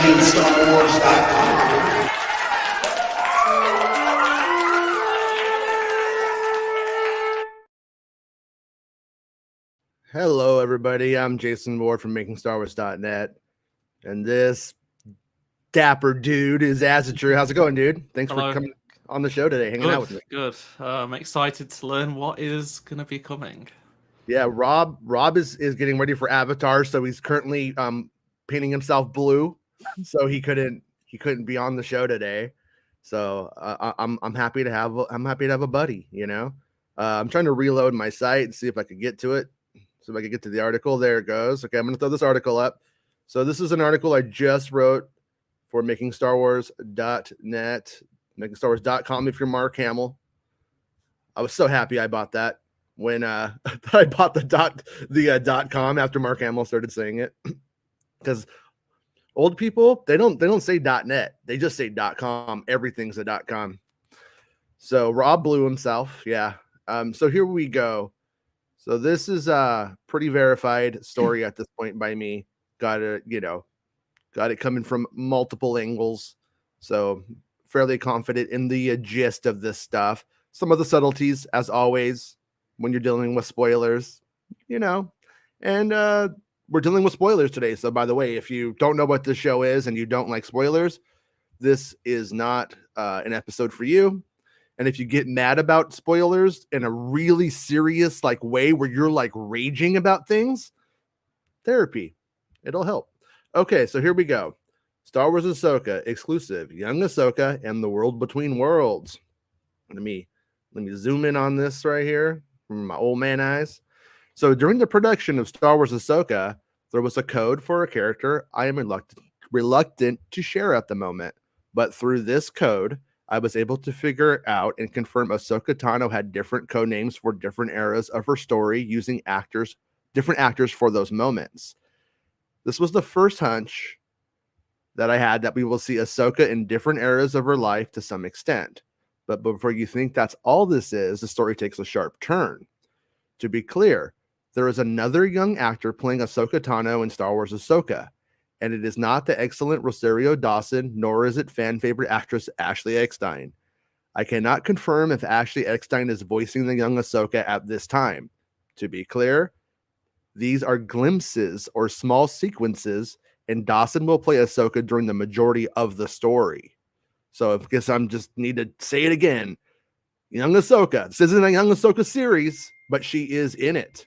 MakingStarWars.net. Hello, everybody. I'm Jason Ward from MakingStarWars.net, and this dapper dude is Azatru. How's it going, dude? Thanks Hello. for coming on the show today, hanging out with me. Good. I'm excited to learn what is going to be coming. Yeah, Rob is getting ready for Avatar, so he's currently painting himself blue, so he couldn't be on the show today. So I'm happy to have a buddy. You know, I'm trying to reload my site and see if I could get to it. So if I could get to the article, there it goes. Okay, I'm going to throw this article up. So this is an article I just wrote for MakingStarWars.net, MakingStarWars.com if you're Mark Hamill. I was so happy I bought that when I bought the .com after Mark Hamill started saying it. Because old people, they don't say .net. They just say .com. Everything's a .com. So Rob blew himself. Yeah. So here we go. So this is a pretty verified story at this point by me. Got it coming from multiple angles. So fairly confident in the gist of this stuff. Some of the subtleties, as always, when you're dealing with spoilers, and we're dealing with spoilers today. So by the way, if you don't know what this show is and you don't like spoilers, this is not an episode for you. And if you get mad about spoilers in a really serious way where you're raging about things, therapy, it'll help. Okay, so here we go. Star Wars Ahsoka exclusive, young Ahsoka and the world between worlds. Let me zoom in on this right here from my old man eyes. So during the production of Star Wars Ahsoka, there was a code for a character I am reluctant to share at the moment, but through this code, I was able to figure out and confirm Ahsoka Tano had different code names for different eras of her story using different actors for those moments. This was the first hunch that I had that we will see Ahsoka in different eras of her life to some extent. But before you think that's all this is, the story takes a sharp turn. To be clear, there is another young actor playing Ahsoka Tano in Star Wars Ahsoka, and it is not the excellent Rosario Dawson, nor is it fan favorite actress Ashley Eckstein. I cannot confirm if Ashley Eckstein is voicing the young Ahsoka at this time. To be clear, these are glimpses or small sequences, and Dawson will play Ahsoka during the majority of the story. So I guess I'm just need to say it again. Young Ahsoka. This isn't a Young Ahsoka series, but she is in it.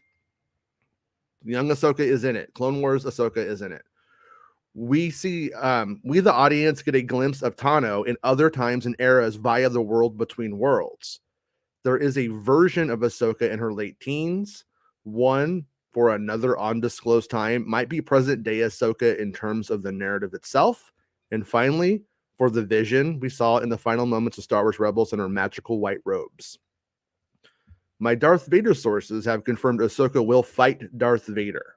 Young Ahsoka is in it. Clone Wars Ahsoka is in it. We see, we the audience get a glimpse of Tano in other times and eras via the world between worlds. There is a version of Ahsoka in her late teens. One for another undisclosed time might be present day Ahsoka in terms of the narrative itself. And finally, for the vision we saw in the final moments of Star Wars Rebels in her magical white robes. My Darth Vader sources have confirmed Ahsoka will fight Darth Vader.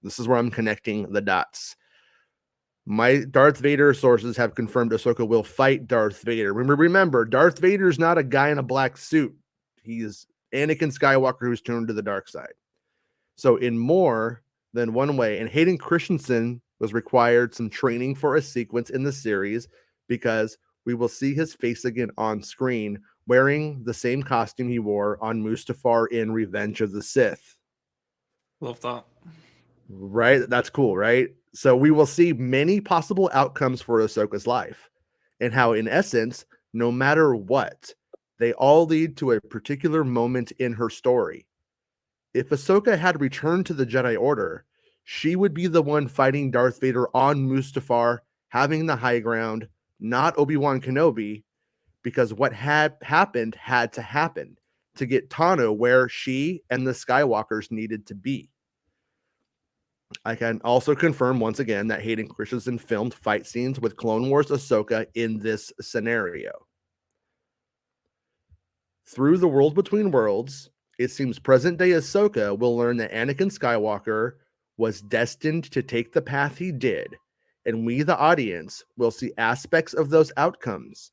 This is where I'm connecting the dots. My Darth Vader sources have confirmed Ahsoka will fight Darth Vader. Remember, Darth Vader's not a guy in a black suit. He is Anakin Skywalker who's turned to the dark side. So in more than one way, and Hayden Christensen was required some training for a sequence in the series because we will see his face again on screen wearing the same costume he wore on Mustafar in Revenge of the Sith. Love that. Right? That's cool, right? So we will see many possible outcomes for Ahsoka's life and how, in essence, no matter what, they all lead to a particular moment in her story. If Ahsoka had returned to the Jedi Order, she would be the one fighting Darth Vader on Mustafar, having the high ground, not Obi-Wan Kenobi, because what had happened had to happen to get Tano where she and the Skywalkers needed to be. I can also confirm once again that Hayden Christensen filmed fight scenes with Clone Wars Ahsoka in this scenario. Through the world between worlds, it seems present-day Ahsoka will learn that Anakin Skywalker was destined to take the path he did, and we, the audience, will see aspects of those outcomes.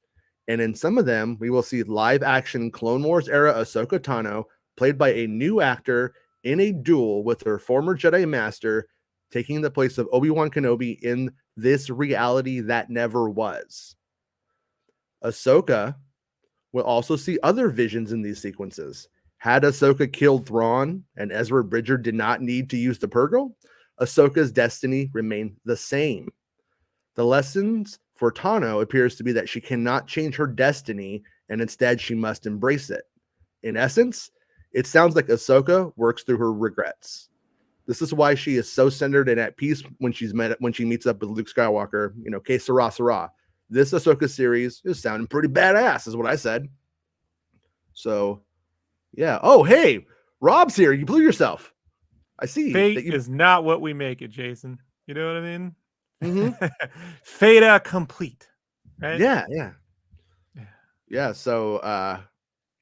And in some of them, we will see live-action Clone Wars-era Ahsoka Tano played by a new actor in a duel with her former Jedi Master taking the place of Obi-Wan Kenobi in this reality that never was. Ahsoka will also see other visions in these sequences. Had Ahsoka killed Thrawn and Ezra Bridger did not need to use the Purgle, Ahsoka's destiny remained the same. The lessons for Tano appears to be that she cannot change her destiny and instead she must embrace it. In essence, it sounds like Ahsoka works through her regrets. This is why she is so centered and at peace when she meets up with Luke Skywalker. Que sera, sera. This Ahsoka series is sounding pretty badass, is what I said. So, yeah. Oh, hey, Rob's here. You blew yourself. I see. Fate is not what we make it, Jason. You know what I mean? Mm-hmm. Fata complete, right? Yeah. So,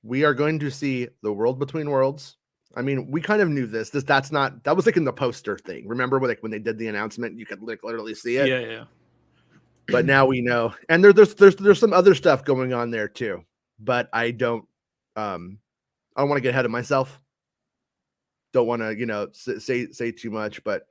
we are going to see the World Between Worlds. I mean, we kind of knew this. That was like in the poster thing. Remember when they did the announcement, you could literally see it. Yeah. But now we know, and there's some other stuff going on there too. But I don't want to get ahead of myself. Don't want to say too much. But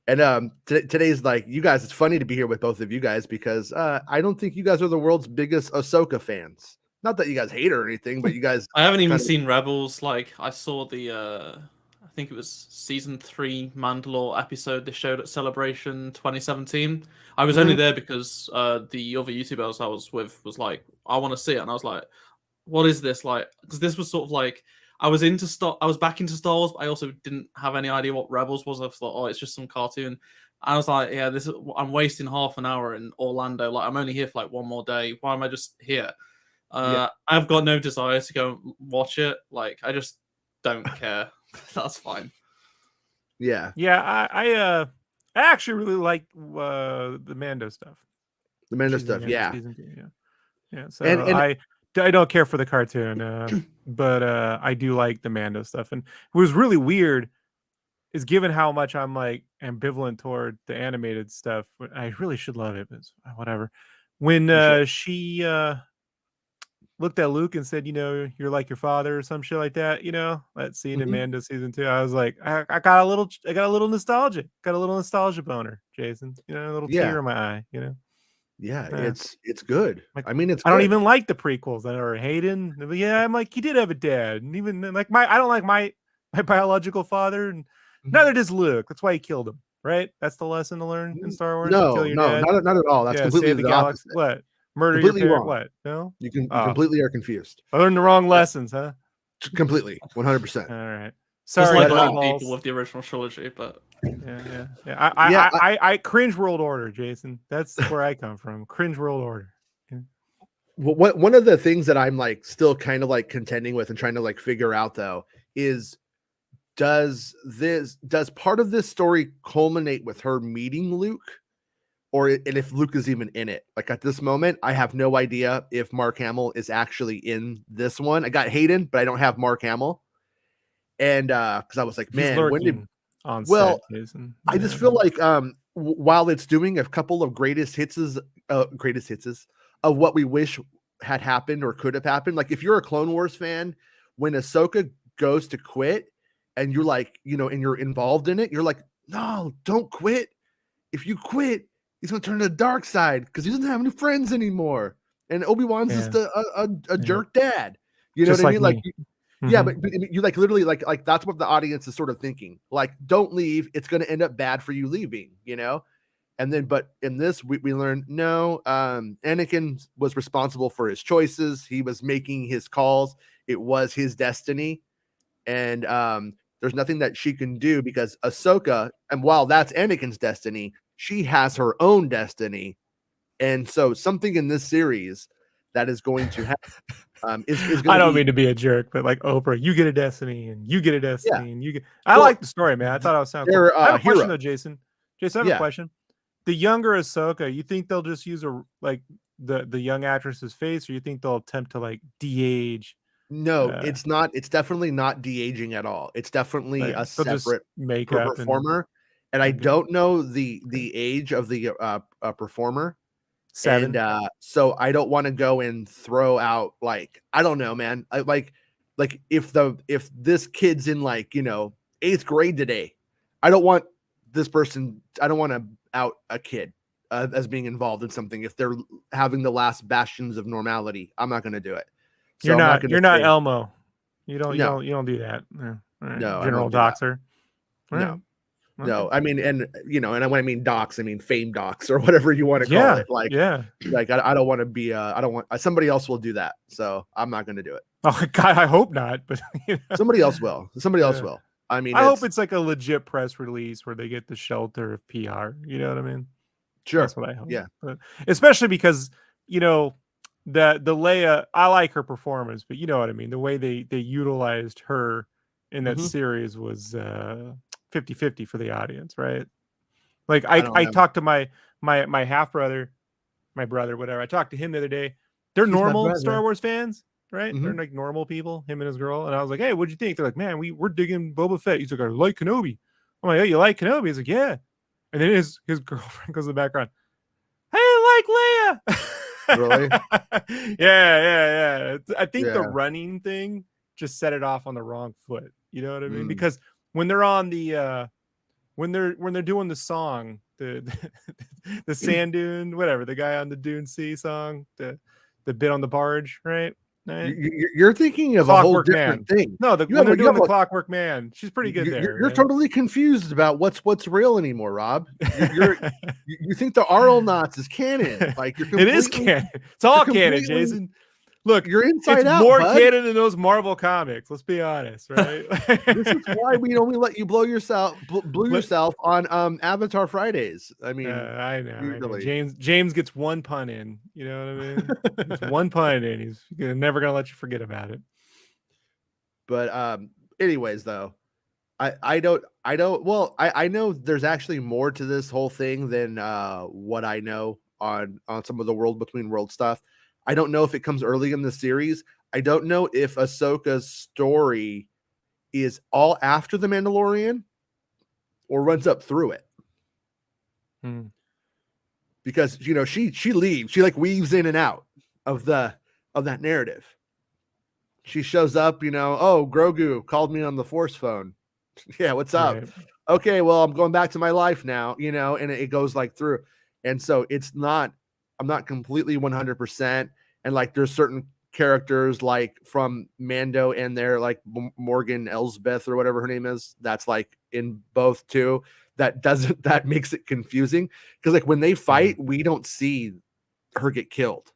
today's like, you guys. It's funny to be here with both of you guys because I don't think you guys are the world's biggest Ahsoka fans. Not that you guys hate her or anything, but you guys. I haven't even seen Rebels. Like, I saw the, I think it was season 3 Mandalore episode they showed at Celebration 2017. I was only there because the other YouTuber I was with was like, I want to see it. And I was like, what is this? Like, because this was sort of like, I was back into Star Wars, but I also didn't have any idea what Rebels was. I thought, oh, it's just some cartoon. I was like, yeah, I'm wasting half an hour in Orlando. Like, I'm only here for like one more day. Why am I just here? I've got no desire to go watch it. Like, I just don't care. That's fine. Yeah. I actually really like the Mando stuff. The Mando stuff, yeah. So I don't care for the cartoon, but I do like the Mando stuff. And what was really weird is, given how much I'm like ambivalent toward the animated stuff, I really should love it, but whatever. When she looked at Luke and said, you're like your father or some shit like that, that scene in Mando season 2, I was like, I got a little nostalgic, got a little nostalgia boner, Jason, a little tear in my eye, Yeah, it's good. Like, I mean, I don't even like the prequels that are Hayden. But yeah, I'm like, he did have a dad, and even like I don't like my biological father, and neither does Luke. That's why he killed him, right? That's the lesson to learn in Star Wars. No, not at all. That's completely save the galaxy. opposite. What? Murder completely your parent? wrong. What? No, you completely are confused. I learned the wrong lessons, huh? Completely, 100%. All right. Sorry, Sorry, a lot of people with the original trilogy, but I cringe World Order, Jason. That's where I come from. Cringe World Order. Well, one of the things that I'm like still kind of like contending with and trying to like figure out though is, does part of this story culminate with her meeting Luke, and if Luke is even in it? Like, at this moment, I have no idea if Mark Hamill is actually in this one. I got Hayden, but I don't have Mark Hamill. And because I was like, man, when did set, Jason? I just feel like while it's doing a couple of greatest hits of what we wish had happened or could have happened. Like, if you're a Clone Wars fan, when Ahsoka goes to quit and you're like, and you're involved in it, you're like, no, don't quit. If you quit, he's gonna turn to the dark side because he doesn't have any friends anymore. And Obi-Wan's just a jerk dad. You know just what I mean? Like, yeah, but you like literally like that's what the audience is sort of thinking. Like, don't leave. It's going to end up bad for you leaving, And then, but in this, we learned, no, Anakin was responsible for his choices. He was making his calls. It was his destiny. And there's nothing that she can do because Ahsoka, and while that's Anakin's destiny, she has her own destiny. And so something in this series that is going to happen. I don't mean to be a jerk, but like Oprah, you get a destiny and you get a destiny and you get. I like the story, man. I thought it was sound cool. I have a question though, Jason. I have a question. The younger Ahsoka, you think they'll just use the young actress's face, or you think they'll attempt to like de-age? No, it's not. It's definitely not de-aging at all. It's definitely a separate makeup performer. And I don't know the age of the performer. 7. And so I don't want to go and throw out, like, I don't know, man. Like if this kid's in like 8th grade today, I don't want this person. I don't want to out a kid as being involved in something if they're having the last bastions of normality. I'm not going to do it. So you're not Elmo. You don't do that. Yeah. Right. No, General I don't do that. Doxer. No. Okay. No, I mean, and when I mean docs, I mean fame docs or whatever you want to call it. Like, I don't want to be. I don't want somebody else will do that. So I'm not going to do it. Oh God, I hope not. But somebody else will. Somebody else will. I mean, I hope it's like a legit press release where they get the shelter of PR. You know what I mean? Sure. That's what I hope. Yeah. But especially because the Leia, I like her performance, but you know what I mean. The way they utilized her in that series was 50-50 for the audience, right? Like I talked to my half brother, my brother, whatever. I talked to him the other day. They're normal Star Wars fans, right? They're like normal people, him and his girl. And I was like, hey, what'd you think? They're like, man, we're digging Boba Fett. He's like, I like Kenobi. I'm like, oh, you like Kenobi? He's like, yeah. And then his girlfriend goes in the background, hey, I like Leia. Really? Yeah. I think the running thing just set it off on the wrong foot. You know what I mean? Because when they're on the when they're doing the song, the sand dune, whatever, the guy on the Dune Sea song, the bit on the barge, right? You're thinking of Clockwork a whole different thing. No, when they're doing the Clockwork Man, she's pretty good there. You're totally confused about what's real anymore, Rob. You think the Arlnauts is canon? Like it is canon. It's all canon, Jason. Look, you're inside out. More canon than those Marvel comics. Let's be honest, right? This is why we only let you blow yourself on Avatar Fridays. I mean, I know. James gets one pun in. You know what I mean? It's one pun in. He's never gonna let you forget about it. But anyways, though, I know there's actually more to this whole thing than what I know on some of the World Between Worlds stuff. I don't know if it comes early in the series. I don't know if Ahsoka's story is all after The Mandalorian or runs up through it. Because she leaves. She like weaves in and out of that narrative. She shows up, oh, Grogu called me on the Force phone. Yeah, what's up? Right. Okay, well, I'm going back to my life now, and it goes like through. And so I'm not completely 100%. And like, there's certain characters like from Mando and they're like Morgan Elsbeth or whatever her name is. That's like in both too. That makes it confusing. Cause like when they fight, we don't see her get killed.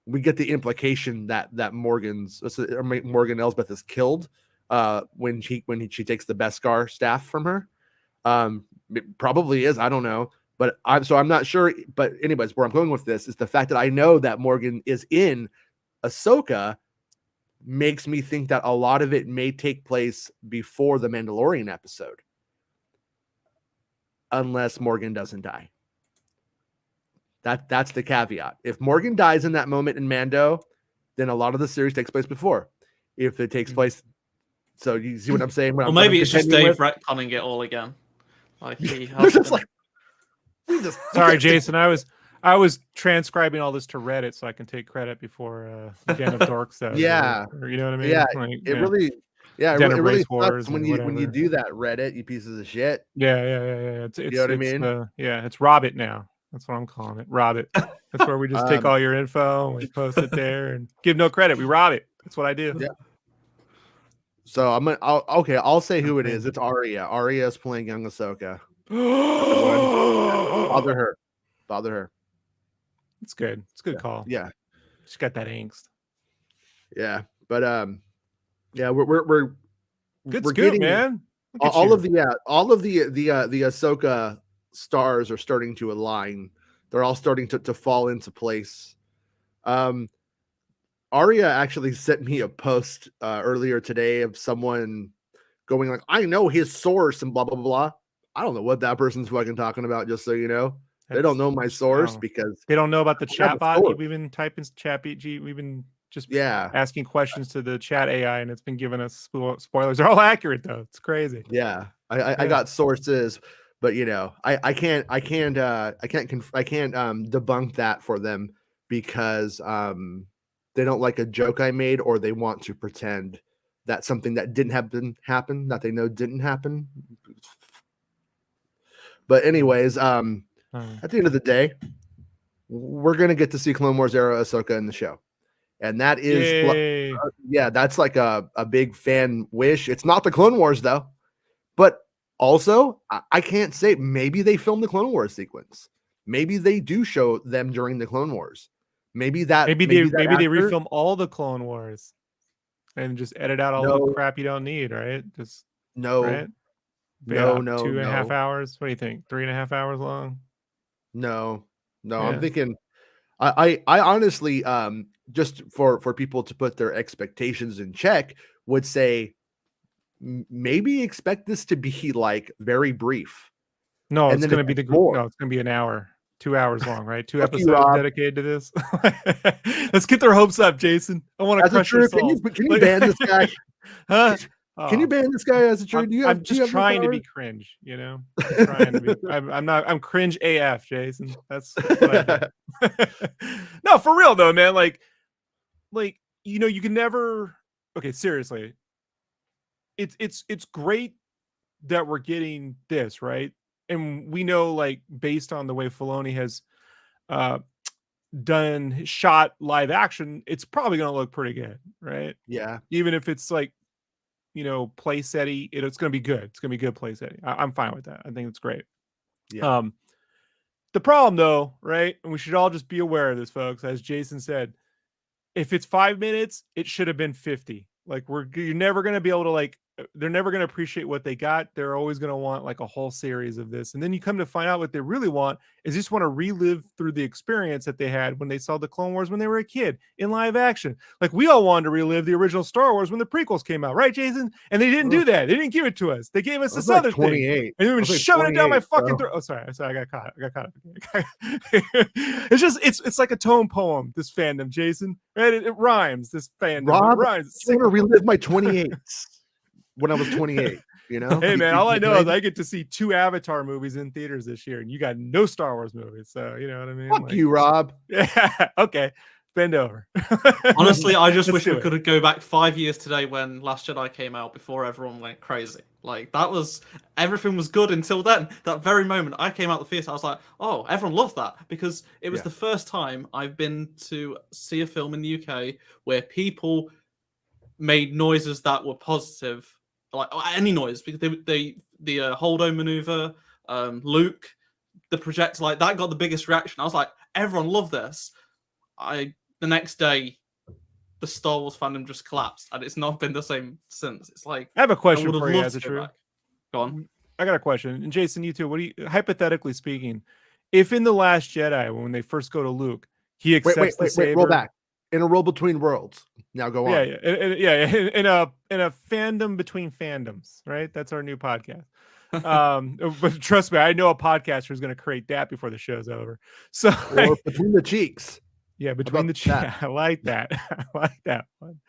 We get the implication that Morgan Elsbeth is killed when she takes the Beskar staff from her. It probably is. I don't know. But I'm not sure. But anyways, where I'm going with this is the fact that I know that Morgan is in Ahsoka makes me think that a lot of it may take place before the Mandalorian episode. Unless Morgan doesn't die. That's the caveat. If Morgan dies in that moment in Mando, then a lot of the series takes place before. If it takes place. So you see what I'm saying? Well, maybe it's just Dave retconning it all again. Like he has Sorry, Jason. I was transcribing all this to Reddit so I can take credit before Den of Dorks. Yeah, or, you know what I mean. Yeah, like, it really. Yeah, it really sucks when you do that, Reddit, you pieces of shit. Yeah. It's, you know what I mean? It's Robbit now. That's what I'm calling it. Robbit. That's where we just take all your info and we post it there and give no credit. We rob it. That's what I do. Yeah. So I'll say who it is. It's Arya. Arya is playing young Ahsoka. Bother her. It's good. It's a good call. Yeah. She's got that angst. Yeah. But yeah, we're good scoop, man. All of the Ahsoka stars are starting to align. They're all starting to fall into place. Arya actually sent me a post earlier today of someone going like, I know his source and blah, blah, blah. I don't know what that person's fucking talking about, just so you know. They don't know my source because they don't know about the chat bot. We've been typing chat BG. We've been just asking questions to the chat AI and it's been giving us spoilers. They're all accurate though. It's crazy. Yeah. I got sources, but I can't debunk that for them because they don't like a joke I made or they want to pretend that something that didn't happen that they know didn't happen. But anyways, at the end of the day, we're gonna get to see Clone Wars era Ahsoka in the show, and that is that's like a big fan wish. It's not the Clone Wars though, but also I can't say, maybe they filmed the Clone Wars sequence. Maybe they do show them during the Clone Wars. Maybe they refilm all the Clone Wars and just edit out all the crap you don't need, right? Just right? No, 2.5 hours. What do you think? 3.5 hours long? No. I'm thinking. I honestly, just for people to put their expectations in check, would say maybe expect this to be like very brief. No, it's going to be it's going to be an hour. 2 hours long, right? 2 episodes dedicated to this. Let's get their hopes up, Jason. I want to crush their souls. Can you ban this guy? Huh? Can you ban this guy as a true? I'm just trying to be cringe, you know. I'm cringe AF, Jason. That's what I do. No, for real though, man. Like you know, you can never. Okay, seriously. It's great that we're getting this, right? And we know, like, based on the way Filoni has shot live action, it's probably going to look pretty good, right? Yeah. Even if it's like, you know, play setty, it's going to be good. It's going to be good play setting. I'm fine with that. I think it's great. Yeah. The problem, though, right? And we should all just be aware of this, folks. As Jason said, if it's 5 minutes, it should have been 50. Like, you're never going to be able to, like, they're never going to appreciate what they got. They're always going to want like a whole series of this. And then you come to find out what they really want is just want to relive through the experience that they had when they saw the Clone Wars when they were a kid in live action. Like, we all wanted to relive the original Star Wars when the prequels came out, right, Jason? And they didn't do that. They didn't give it to us. They gave us this other 28. thing. And they were shoving it down my fucking throat. Oh, sorry. I got caught up. It's just, it's like a tone poem, this fandom, Jason. Right? It rhymes, this fandom. Rob, it rhymes. I want to relive my 28s. When I was 28, you know. Hey man, all I know is I get to see 2 Avatar movies in theaters this year, and you got no Star Wars movies, so you know what I mean. Fuck you, Rob. Yeah, okay, bend over. Honestly, I just wish we could go back 5 years today when Last Jedi came out before everyone went crazy. Like, everything was good until then. That very moment I came out the theater, I was like, oh, everyone loved that, because it was the first time I've been to see a film in the UK where people made noises that were positive. Like any noise, because the Holdo maneuver, Luke, the projector, like that got the biggest reaction. I was like, everyone loved this. The next day, the Star Wars fandom just collapsed, and it's not been the same since. It's like, I have a question for you, as a true. Go on. I got a question, and Jason, you too. What do you, hypothetically speaking, if in the Last Jedi, when they first go to Luke, he accepts the saber. Roll back. In a roll between worlds. Now go on. In a fandom between fandoms, right? That's our new podcast. But trust me, I know a podcaster who's going to create that before the show's over. So, or between the cheeks. Yeah, between the cheeks. I like that. I like that one.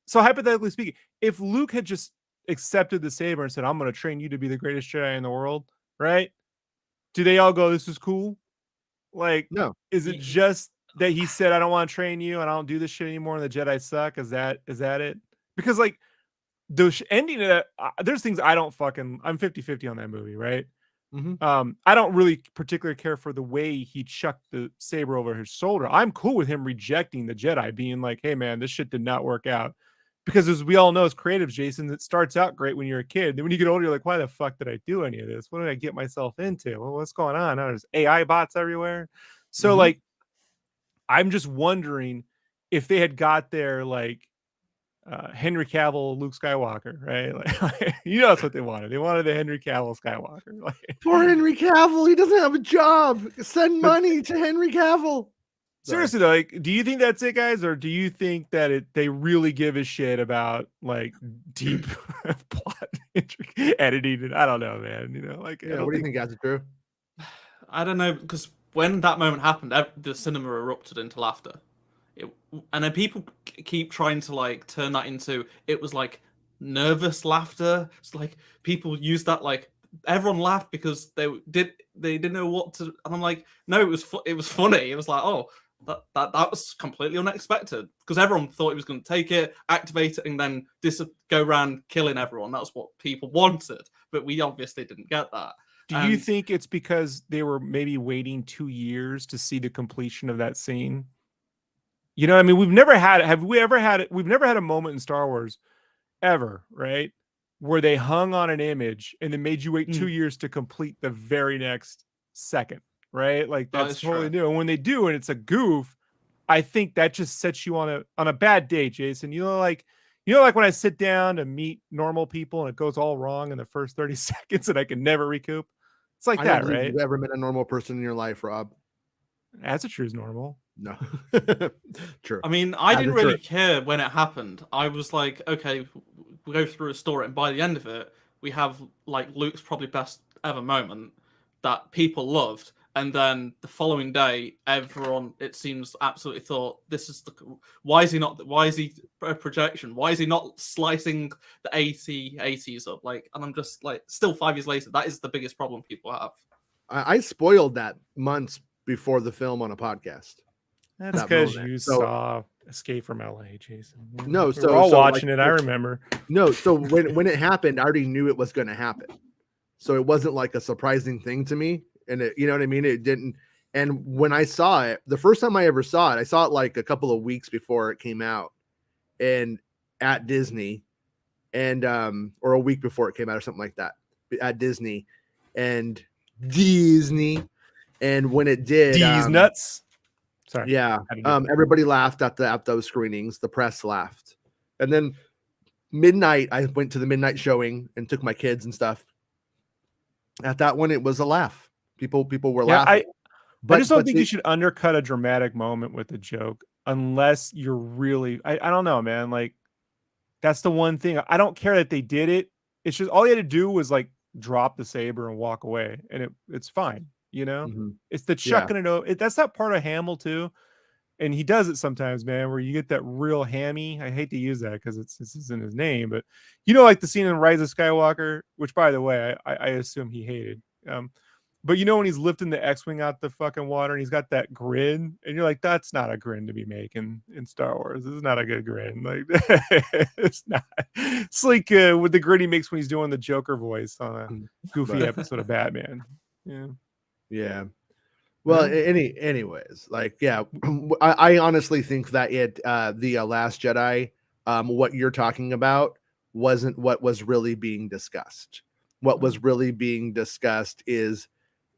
So hypothetically speaking, if Luke had just accepted the saber and said, "I'm going to train you to be the greatest Jedi in the world," right? Do they all go, "This is cool"? Like, no. Is it just that he said, "I don't want to train you and I don't do this shit anymore and the Jedi suck"? Is that it? Because like the ending of that, there's things I don't fucking, I'm 50-50 on that movie, right? Mm-hmm. I don't really particularly care for the way he chucked the saber over his shoulder. I'm cool with him rejecting the Jedi, being like, "Hey man, this shit did not work out." Because as we all know as creatives, Jason, it starts out great when you're a kid. Then when you get older, you're like, why the fuck did I do any of this? What did I get myself into? Well, what's going on? There's AI bots everywhere. So like, I'm just wondering if they had got there like Henry Cavill, Luke Skywalker, right? Like, you know, that's what they wanted. They wanted the Henry Cavill Skywalker. Like, poor Henry Cavill, he doesn't have a job. Send money to Henry Cavill. Seriously though, like, do you think that's it, guys, or do you think that they really give a shit about like deep plot editing? And I don't know, man. You know, like, what do you think, guys? Drew? I don't know, because when that moment happened, the cinema erupted into laughter. And then people keep trying to like turn that into, it was like nervous laughter. It's like people use that, like everyone laughed because they didn't know what to. And I'm like, no, it was funny. It was like, oh, that was completely unexpected, because everyone thought he was going to take it, activate it, and then go around killing everyone. That's what people wanted, but we obviously didn't get that. Do you think it's because they were maybe waiting 2 years to see the completion of that scene? You know what I mean? We've never had it. Have we ever had it? We've never had a moment in Star Wars ever, right? Where they hung on an image and then made you wait 2 years to complete the very next second, right? Like that's totally new. And when they do, and it's a goof, I think that just sets you on a bad day, Jason. Like when I sit down to meet normal people and it goes all wrong in the first 30 seconds and I can never recoup. It's like that, right? You've ever met a normal person in your life, Rob? That's a true normal. No. True. I mean, I didn't really care when it happened. I was like, okay, we go through a story, and by the end of it, we have like Luke's probably best ever moment that people loved. And then the following day, everyone, it seems, absolutely thought, this is why is he a projection? Why is he not slicing the 80s up? Like, and I'm just like, still 5 years later, that is the biggest problem people have. I spoiled that months before the film on a podcast. That's because you saw Escape from LA, Jason. No, we were all watching it. I remember. No, so when it happened, I already knew it was going to happen. So it wasn't like a surprising thing to me. And it, you know what I mean? It didn't. And when I saw it, the first time I ever saw it, I saw it like a couple of weeks before it came out, and at Disney, and or a week before it came out or something like that at Disney, and when it did, D's nuts. Sorry. Yeah. Everybody laughed at those screenings. The press laughed, and then midnight, I went to the midnight showing and took my kids and stuff. At that one, it was a laugh. People were laughing. I just don't think you should undercut a dramatic moment with a joke unless you're really. I don't know, man. Like that's the one thing. I don't care that they did it. It's just all you had to do was like drop the saber and walk away, and it's fine. You know, it's the chucking it over. That's that part of Hamill too, and he does it sometimes, man. Where you get that real hammy. I hate to use that because this isn't his name, but like the scene in Rise of Skywalker, which by the way, I assume he hated. But when he's lifting the X-Wing out the fucking water and he's got that grin, and you're like, that's not a grin to be making in Star Wars. This is not a good grin. Like it's not. It's like with the grin he makes when he's doing the Joker voice on a goofy episode of Batman. Yeah. Yeah. Well, anyways, like, yeah, I honestly think that the Last Jedi, what you're talking about wasn't what was really being discussed. What was really being discussed is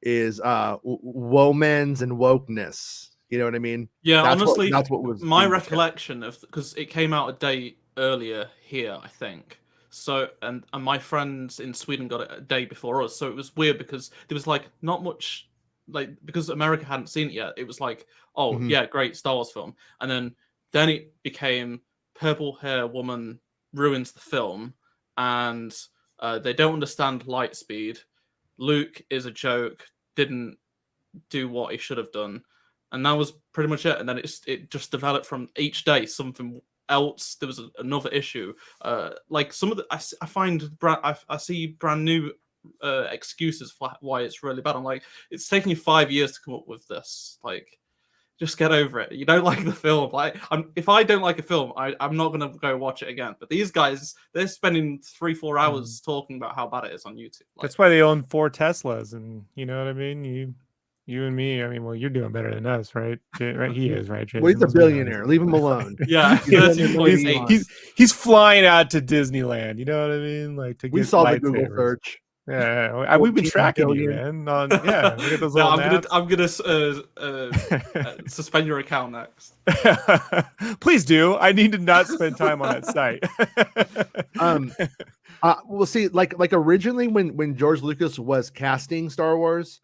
womens and wokeness. You know what I mean? Yeah, honestly, that's what was my recollection of, because it came out a day earlier here, I think. So and my friends in Sweden got it a day before us. So it was weird because there was like not much, like, because America hadn't seen it yet. It was like, oh yeah, great Star Wars film, and then it became purple hair woman ruins the film, and they don't understand light speed. Luke is a joke, didn't do what he should have done, and that was pretty much it. And then it just developed from each day something else. There was another issue, like some of the I see brand new excuses for why it's really bad. I'm like, it's taking you 5 years to come up with this. Like, just get over it. You don't like the film. Like, if I don't like a film, I'm not gonna go watch it again. But these guys, they're spending 3-4 hours talking about how bad it is on YouTube. Like, that's why they own 4 Teslas, and you know what I mean. You and me. I mean, well, you're doing better than us, right? Right? He is, right? Jason? Well, he's a billionaire. Leave him alone. Yeah, he's flying out to Disneyland. You know what I mean? Like to get. We saw the Google search. Yeah, we've been tracking you, man. Look at those little maps. I'm gonna suspend your account next. Please do. I need to not spend time on that site. We'll see. Like originally, when George Lucas was casting Star Wars,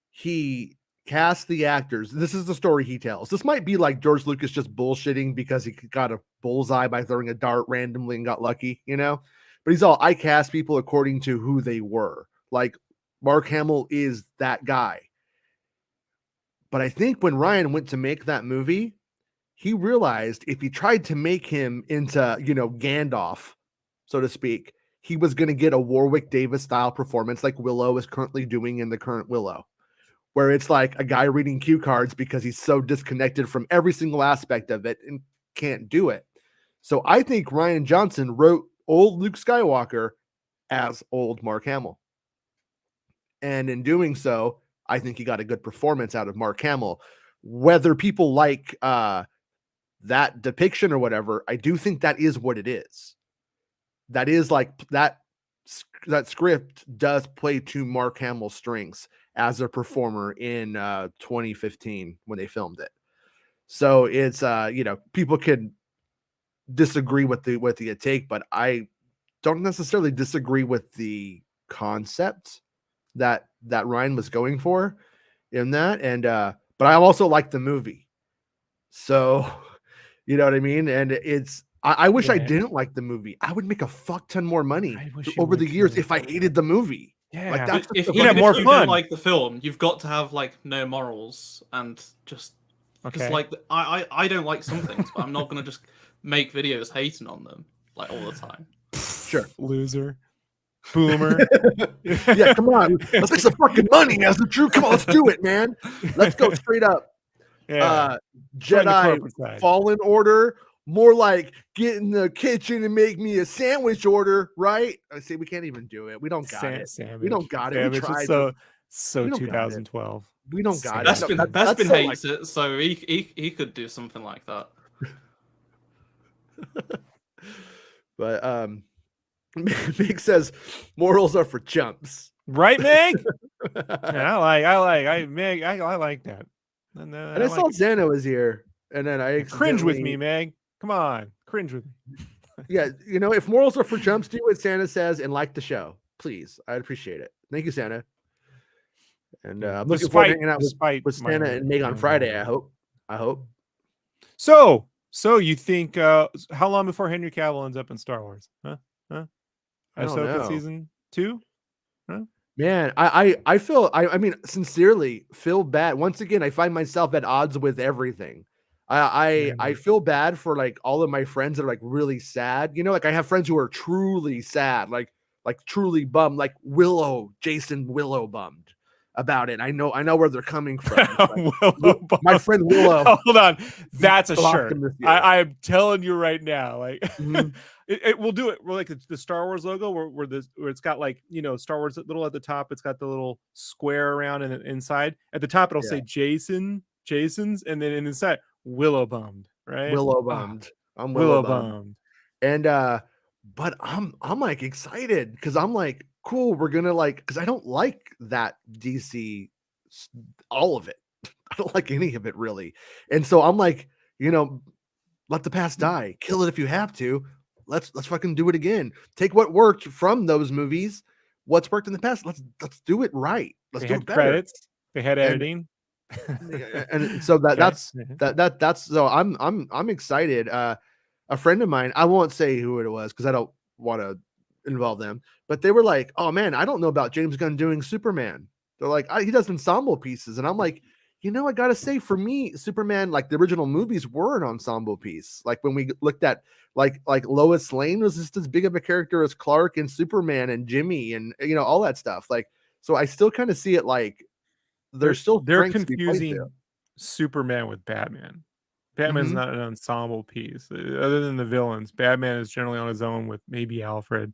he cast the actors. This is the story he tells. This might be like George Lucas just bullshitting because he got a bullseye by throwing a dart randomly and got lucky, But he's all, I cast people according to who they were. Like, Mark Hamill is that guy. But I think when Ryan went to make that movie, he realized if he tried to make him into, Gandalf, so to speak, he was going to get a Warwick Davis style performance like Willow is currently doing in the current Willow, where it's like a guy reading cue cards because he's so disconnected from every single aspect of it and can't do it. So I think Rian Johnson wrote old Luke Skywalker as old Mark Hamill. And in doing so, I think he got a good performance out of Mark Hamill. Whether people like that depiction or whatever, I do think that is what it is. That is like that script does play to Mark Hamill's strengths as a performer in 2015 when they filmed it. So it's people can disagree with the take, but I don't necessarily disagree with the concept that Ryan was going for in that. And but I also like the movie. So you know what I mean? And it's I wish I didn't like the movie. I would make a fuck ton more money over the years if I hated the movie. Yeah, like that's if you have more you fun. don't like the film, you've got to have like no morals and just because like I don't like some things, but I'm not gonna just make videos hating on them like all the time. Sure, loser, boomer. Yeah, come on, let's make some fucking money as the true. Come on, let's do it, man. Let's go straight up. Yeah. Jedi Fallen Order. More like get in the kitchen and make me a sandwich order, right? I say we can't even do it. We don't got it. Sandwich. We don't got it. We tried. So 2012. We don't got it. Bespin hates it, so he could do something like that. But Meg says morals are for chumps, right, Meg? Yeah, I like that. And I saw Xana was here, and then I cringe with me, Meg. Come on, cringe with me. Yeah, if morals are for chumps, do what Santa says and like the show, please. I'd appreciate it. Thank you, Santa. And I'm looking forward to hanging out with Santa and Meg on Friday. I hope. So you think how long before Henry Cavill ends up in Star Wars? Huh? Ahsoka season 2? Huh? Man, I feel I mean sincerely feel bad. Once again, I find myself at odds with everything. I feel bad for like all of my friends that are like really sad. Like I have friends who are truly sad, like truly bummed, like Jason Willow bummed about it. I know where they're coming from. My friend Willow. Hold on, that's a shirt. I'm telling you right now, like we'll do it. We're like the Star Wars logo, where it's got like Star Wars little at the top. It's got the little square around and inside. At the top, it'll say Jason's, and then inside Willow bummed, right? Willow bummed. I'm Willow bummed. And but I'm like excited because I'm like, cool, we're gonna because I don't like that DC, all of it. I don't like any of it really. And so I'm like, let the past die. Kill it if you have to. Let's fucking do it again. Take what worked from those movies. What's worked in the past? Let's do it right. Let's do it better. Credits. They had editing. And so that's so I'm excited. A friend of mine, I won't say who it was because I don't want to involve them, but they were like, oh man, I don't know about James Gunn doing Superman. They're like, he does ensemble pieces, and I'm like, I gotta say, for me, Superman, like the original movies, were an ensemble piece. Like when we looked at like Lois Lane was just as big of a character as Clark and Superman and Jimmy and all that stuff. Like, so I still kind of see it like they're confusing Superman with Batman. Batman's not an ensemble piece. Other than the villains, Batman is generally on his own with maybe Alfred,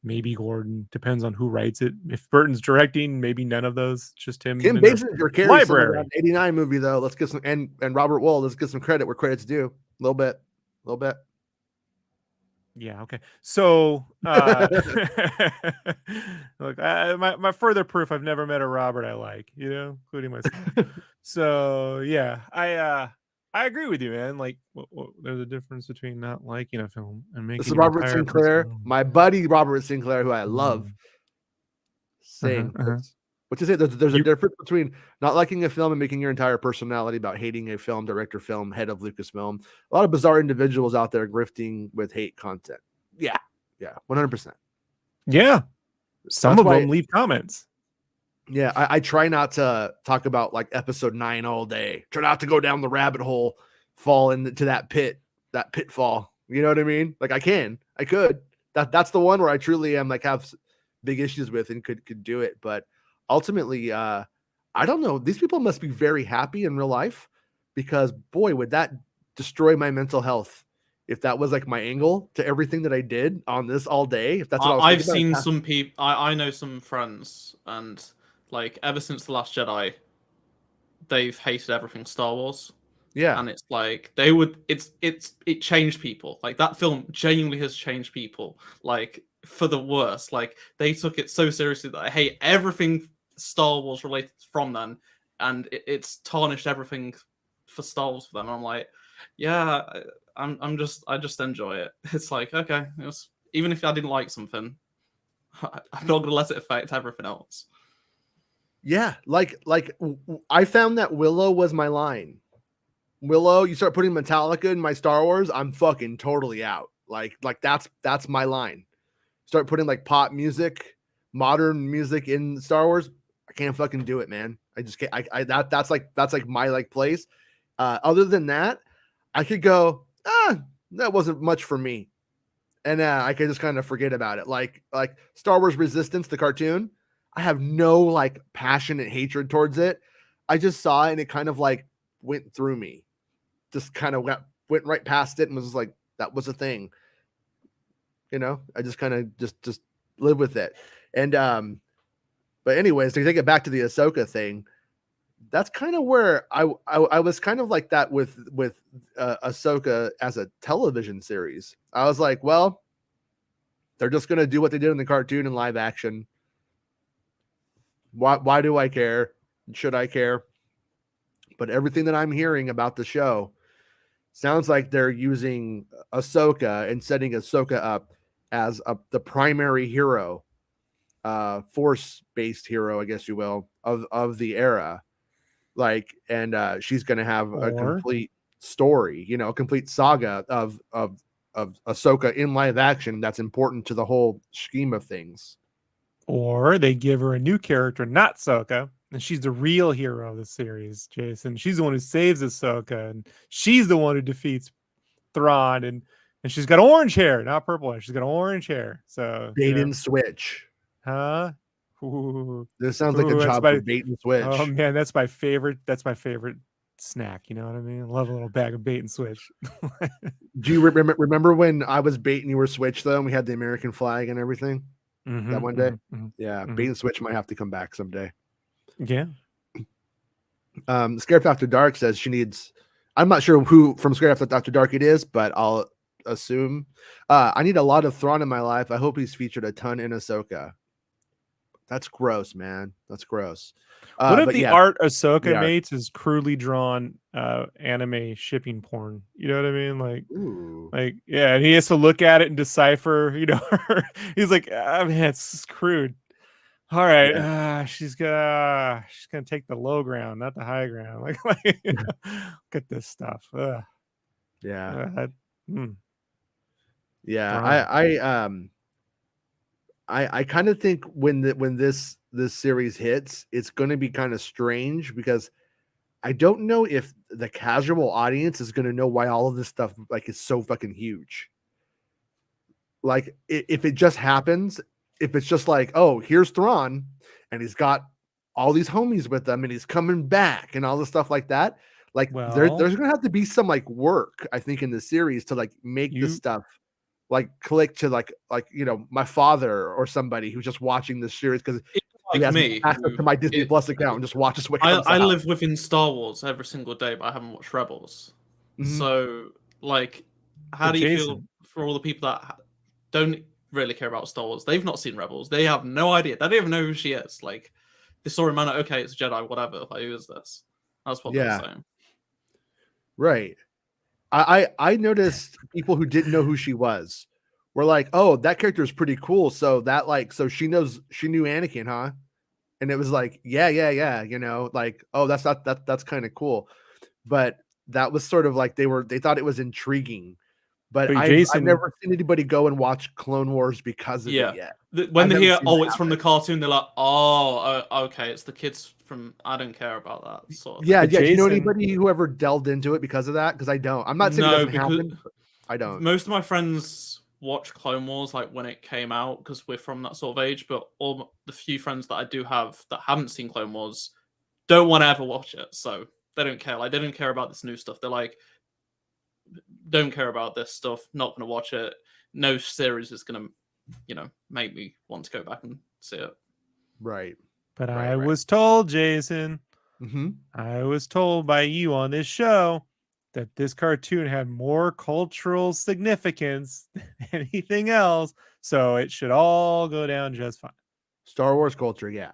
maybe Gordon. Depends on who writes it. If Burton's directing, maybe none of those. Just him. Kim Basinger carries some 89 movie though. Let's get some and Robert Wool. Let's get some credit where credit's due. A little bit. Yeah. Okay. So, look, my further proof: I've never met a Robert I like, including myself. So yeah, I agree with you, man. Like, there's a difference between not liking a film and making. This is Robert Sinclair, my buddy Robert Sinclair, who I love, saying, which is it. There's a difference between not liking a film and making your entire personality about hating a film, director, film, head of Lucasfilm. A lot of bizarre individuals out there grifting with hate content. Yeah, 100%. Yeah, some of them leave comments. Yeah, I try not to talk about like episode 9 all day. Try not to go down the rabbit hole, fall into that pitfall. You know what I mean? Like I could. That's the one where I truly am like have big issues with and could do it. But ultimately, I don't know. These people must be very happy in real life because boy, would that destroy my mental health if that was like my angle to everything that I did on this all day. If that's what I've seen some people. I know some friends and like ever since The Last Jedi, they've hated everything Star Wars. Yeah. And it's like it changed people. Like that film genuinely has changed people, like for the worse. Like they took it so seriously that I hate everything Star Wars related from then, and it's tarnished everything for Star Wars for them. And I'm like, yeah, I just enjoy it. It's like, okay, even if I didn't like something, I'm not gonna let it affect everything else. Yeah, like I found that Willow was my line. Willow, you start putting Metallica in my Star Wars, I'm fucking totally out. Like that's my line. Start putting like pop music, modern music in Star Wars, I can't fucking do it, man. I just can't. That's like my like place. Other than that, I could go. That wasn't much for me, and I could just kind of forget about it. Like Star Wars Resistance, the cartoon. I have no like passionate hatred towards it. I just saw it and it kind of like went through me. Just kind of went right past it and was like, that was a thing. You know, I just kind of just live with it. And but anyways, to take it back to the Ahsoka thing, that's kind of where I was kind of like that with Ahsoka as a television series. I was like, well, they're just gonna do what they did in the cartoon in live action. Why do I care? Should I care? But everything that I'm hearing about the show sounds like they're using Ahsoka and setting Ahsoka up as the primary hero, force-based hero, I guess you will, of the era. Like, and she's going to have a complete story, you know, a complete saga of Ahsoka in live action that's important to the whole scheme of things. Or they give her a new character, not Ahsoka, and she's the real hero of the series, Jason. She's the one who saves Ahsoka, and she's the one who defeats Thrawn, and she's got orange hair, not purple hair. She's got orange hair. So bait and switch. Huh? Ooh. This sounds like a job for bait and switch. Oh man, that's my favorite. That's my favorite snack. You know what I mean? I love a little bag of bait and switch. Do you remember when I was bait and you were switch though, and we had the American flag and everything? That one day? Yeah, bait and switch might have to come back someday. Yeah. Scared After Dark says she needs. I'm not sure who from Scared After Dark it is, but I'll assume. I need a lot of Thrawn in my life. I hope he's featured a ton in Ahsoka. That's gross, man. That's gross. What if the art Ahsoka makes is crudely drawn anime shipping porn? You know what I mean? Like, yeah, and he has to look at it and decipher, you know, he's like, man, it's crude. All right, she's gonna take the low ground, not the high ground. Like you know, look at this stuff. Yeah. I kind of think when this series hits, it's going to be kind of strange because I don't know if the casual audience is going to know why all of this stuff like is so fucking huge. Like if it just happens, if it's just like, oh, here's Thrawn and he's got all these homies with him and he's coming back and all this stuff like that. Like there's going to have to be some like work, I think, in the series to like make this stuff like click to like you know, my father or somebody who's just watching this series because he has access to my Disney Plus account and just watches what comes out. I live within Star Wars every single day, but I haven't watched Rebels. So like, how do you feel for all the people that don't really care about Star Wars? They've not seen Rebels. They have no idea. They don't even know who she is. Like, they saw him and okay, it's a Jedi, whatever. Like, who is this? That's what they're saying. Right. I noticed people who didn't know who she was were like, oh, that character is pretty cool. So that like, so she knew Anakin, huh? And it was like, yeah, you know, like, oh, that's kind of cool. But that was sort of like they thought it was intriguing. But I've never seen anybody go and watch Clone Wars because of it yet. When they hear, oh, it's from the cartoon, they're like, oh, okay, it's the kids from. I don't care about that sort of thing. Do you know anybody who ever delved into it because of that? Because I don't. I'm not saying it doesn't happen. I don't. Most of my friends watch Clone Wars like when it came out because we're from that sort of age. But all the few friends that I do have that haven't seen Clone Wars don't want to ever watch it, so they don't care. Like they don't care about this new stuff. They're like, don't care about this stuff, not going to watch it. No series is going to, you know, make me want to go back and see it. Right. But I was told, Jason, Mm-hmm. I was told by you on this show that this cartoon had more cultural significance than anything else, so it should all go down just fine. Star Wars culture, yeah.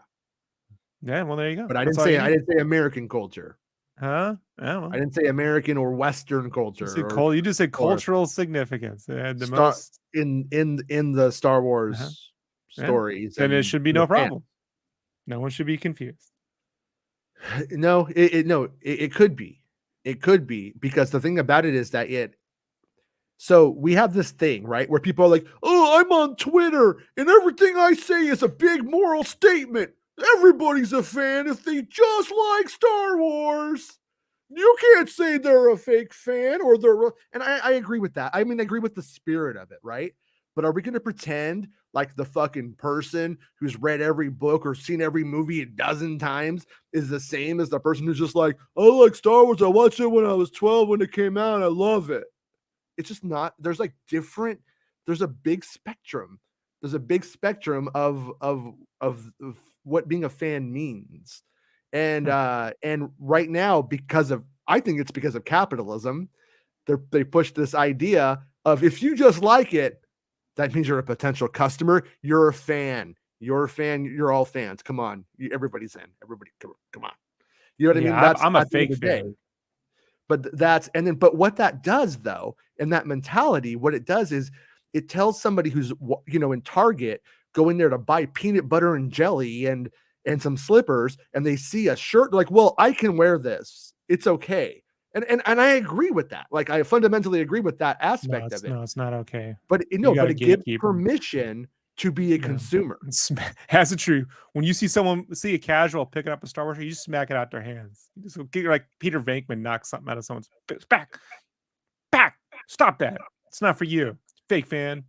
Yeah, well, there you go. But I didn't say American culture. Huh? I don't know. I didn't say American or Western culture. You just said cultural significance. It had the most in the Star Wars stories. Then it should be no problem. No one should be confused. No, it could be. It could be, because the thing about it is that so we have this thing, right, where people are like, oh, I'm on Twitter and everything I say is a big moral statement. Everybody's a fan if they just like Star Wars. You can't say they're a fake fan or and I agree with that. I mean, I agree with the spirit of it, right? But are we going to pretend like the fucking person who's read every book or seen every movie a dozen times is the same as the person who's just like, oh, like Star Wars, I watched it when I was 12 when it came out, I love it. It's just not. There's like different. There's a big spectrum. There's a big spectrum of what being a fan means, and right now, I think it's because of capitalism, they push this idea of, if you just like it, that means you're a potential customer. You're a fan. You're a fan. You're all fans. Come on, everybody's in. Everybody, come on. You know what I mean? I'm a fake fan. But what that does, though, and that mentality, what it does is it tells somebody who's, in Target, going there to buy peanut butter and jelly and some slippers, and they see a shirt, like, well, I can wear this. It's okay. And I agree with that. Like, I fundamentally agree with that aspect of it. No, it's not okay. But but it gives permission to be a consumer. That's true. When you see a casual picking up a Star Wars, you just smack it out their hands. You just get like Peter Venkman knocks something out of someone's back. Stop that. It's not for you, fake fan.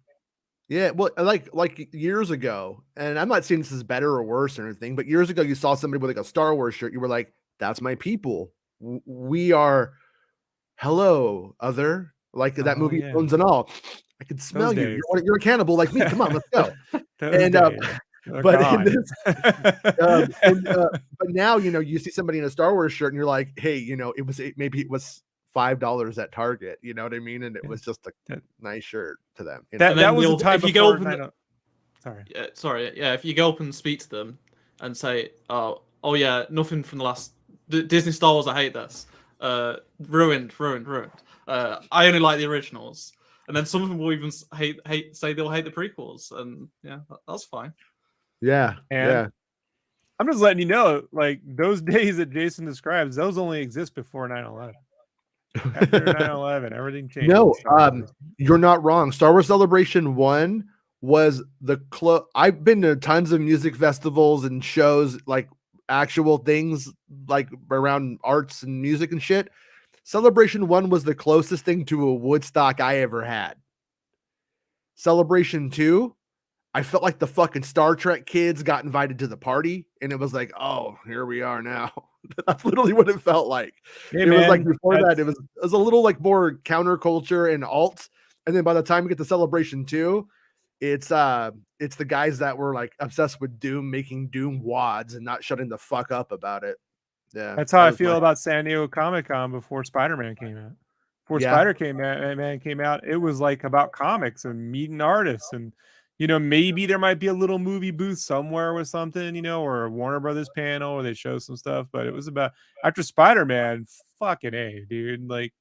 Yeah, well, like years ago, and I'm not saying this is better or worse or anything, but years ago, you saw somebody with like a Star Wars shirt. You were like, "That's my people. We are, hello, other." Like that movie, Bones and All. I can smell you. You're a cannibal like me. Come on, let's go. But now, you see somebody in a Star Wars shirt and you're like, hey, maybe it was $5 at Target, you know what I mean? And it was just a nice shirt to them. That was the time before. If you go up and speak to them and say, oh yeah, nothing from the last Disney Star Wars, I hate this. Ruined. I only like the originals. And then some of them will even say they'll hate the prequels, and yeah, that's fine. Yeah, I'm just letting you know, like, those days that Jason describes, those only exist before 9/11. After 9/11, everything changed. No, you're not wrong. Star Wars Celebration 1 was I've been to tons of music festivals and shows, like actual things like around arts and music and shit. Celebration 1 was the closest thing to a Woodstock I ever had. Celebration 2, I felt like the fucking Star Trek kids got invited to the party, and it was like, oh, here we are now. That's literally what it felt like. It was like before that, it was a little like more counterculture and alt. And then by the time we get to Celebration 2, it's the guys that were like obsessed with Doom, making Doom wads and not shutting the fuck up about it. Yeah, that's how I feel about San Diego Comic-Con before Spider-Man came out. Before Spider-Man came out, it was like about comics and meeting artists, and maybe there might be a little movie booth somewhere with something, or a Warner Brothers panel where they show some stuff. But it was about, after Spider-Man, fucking A, dude. Like,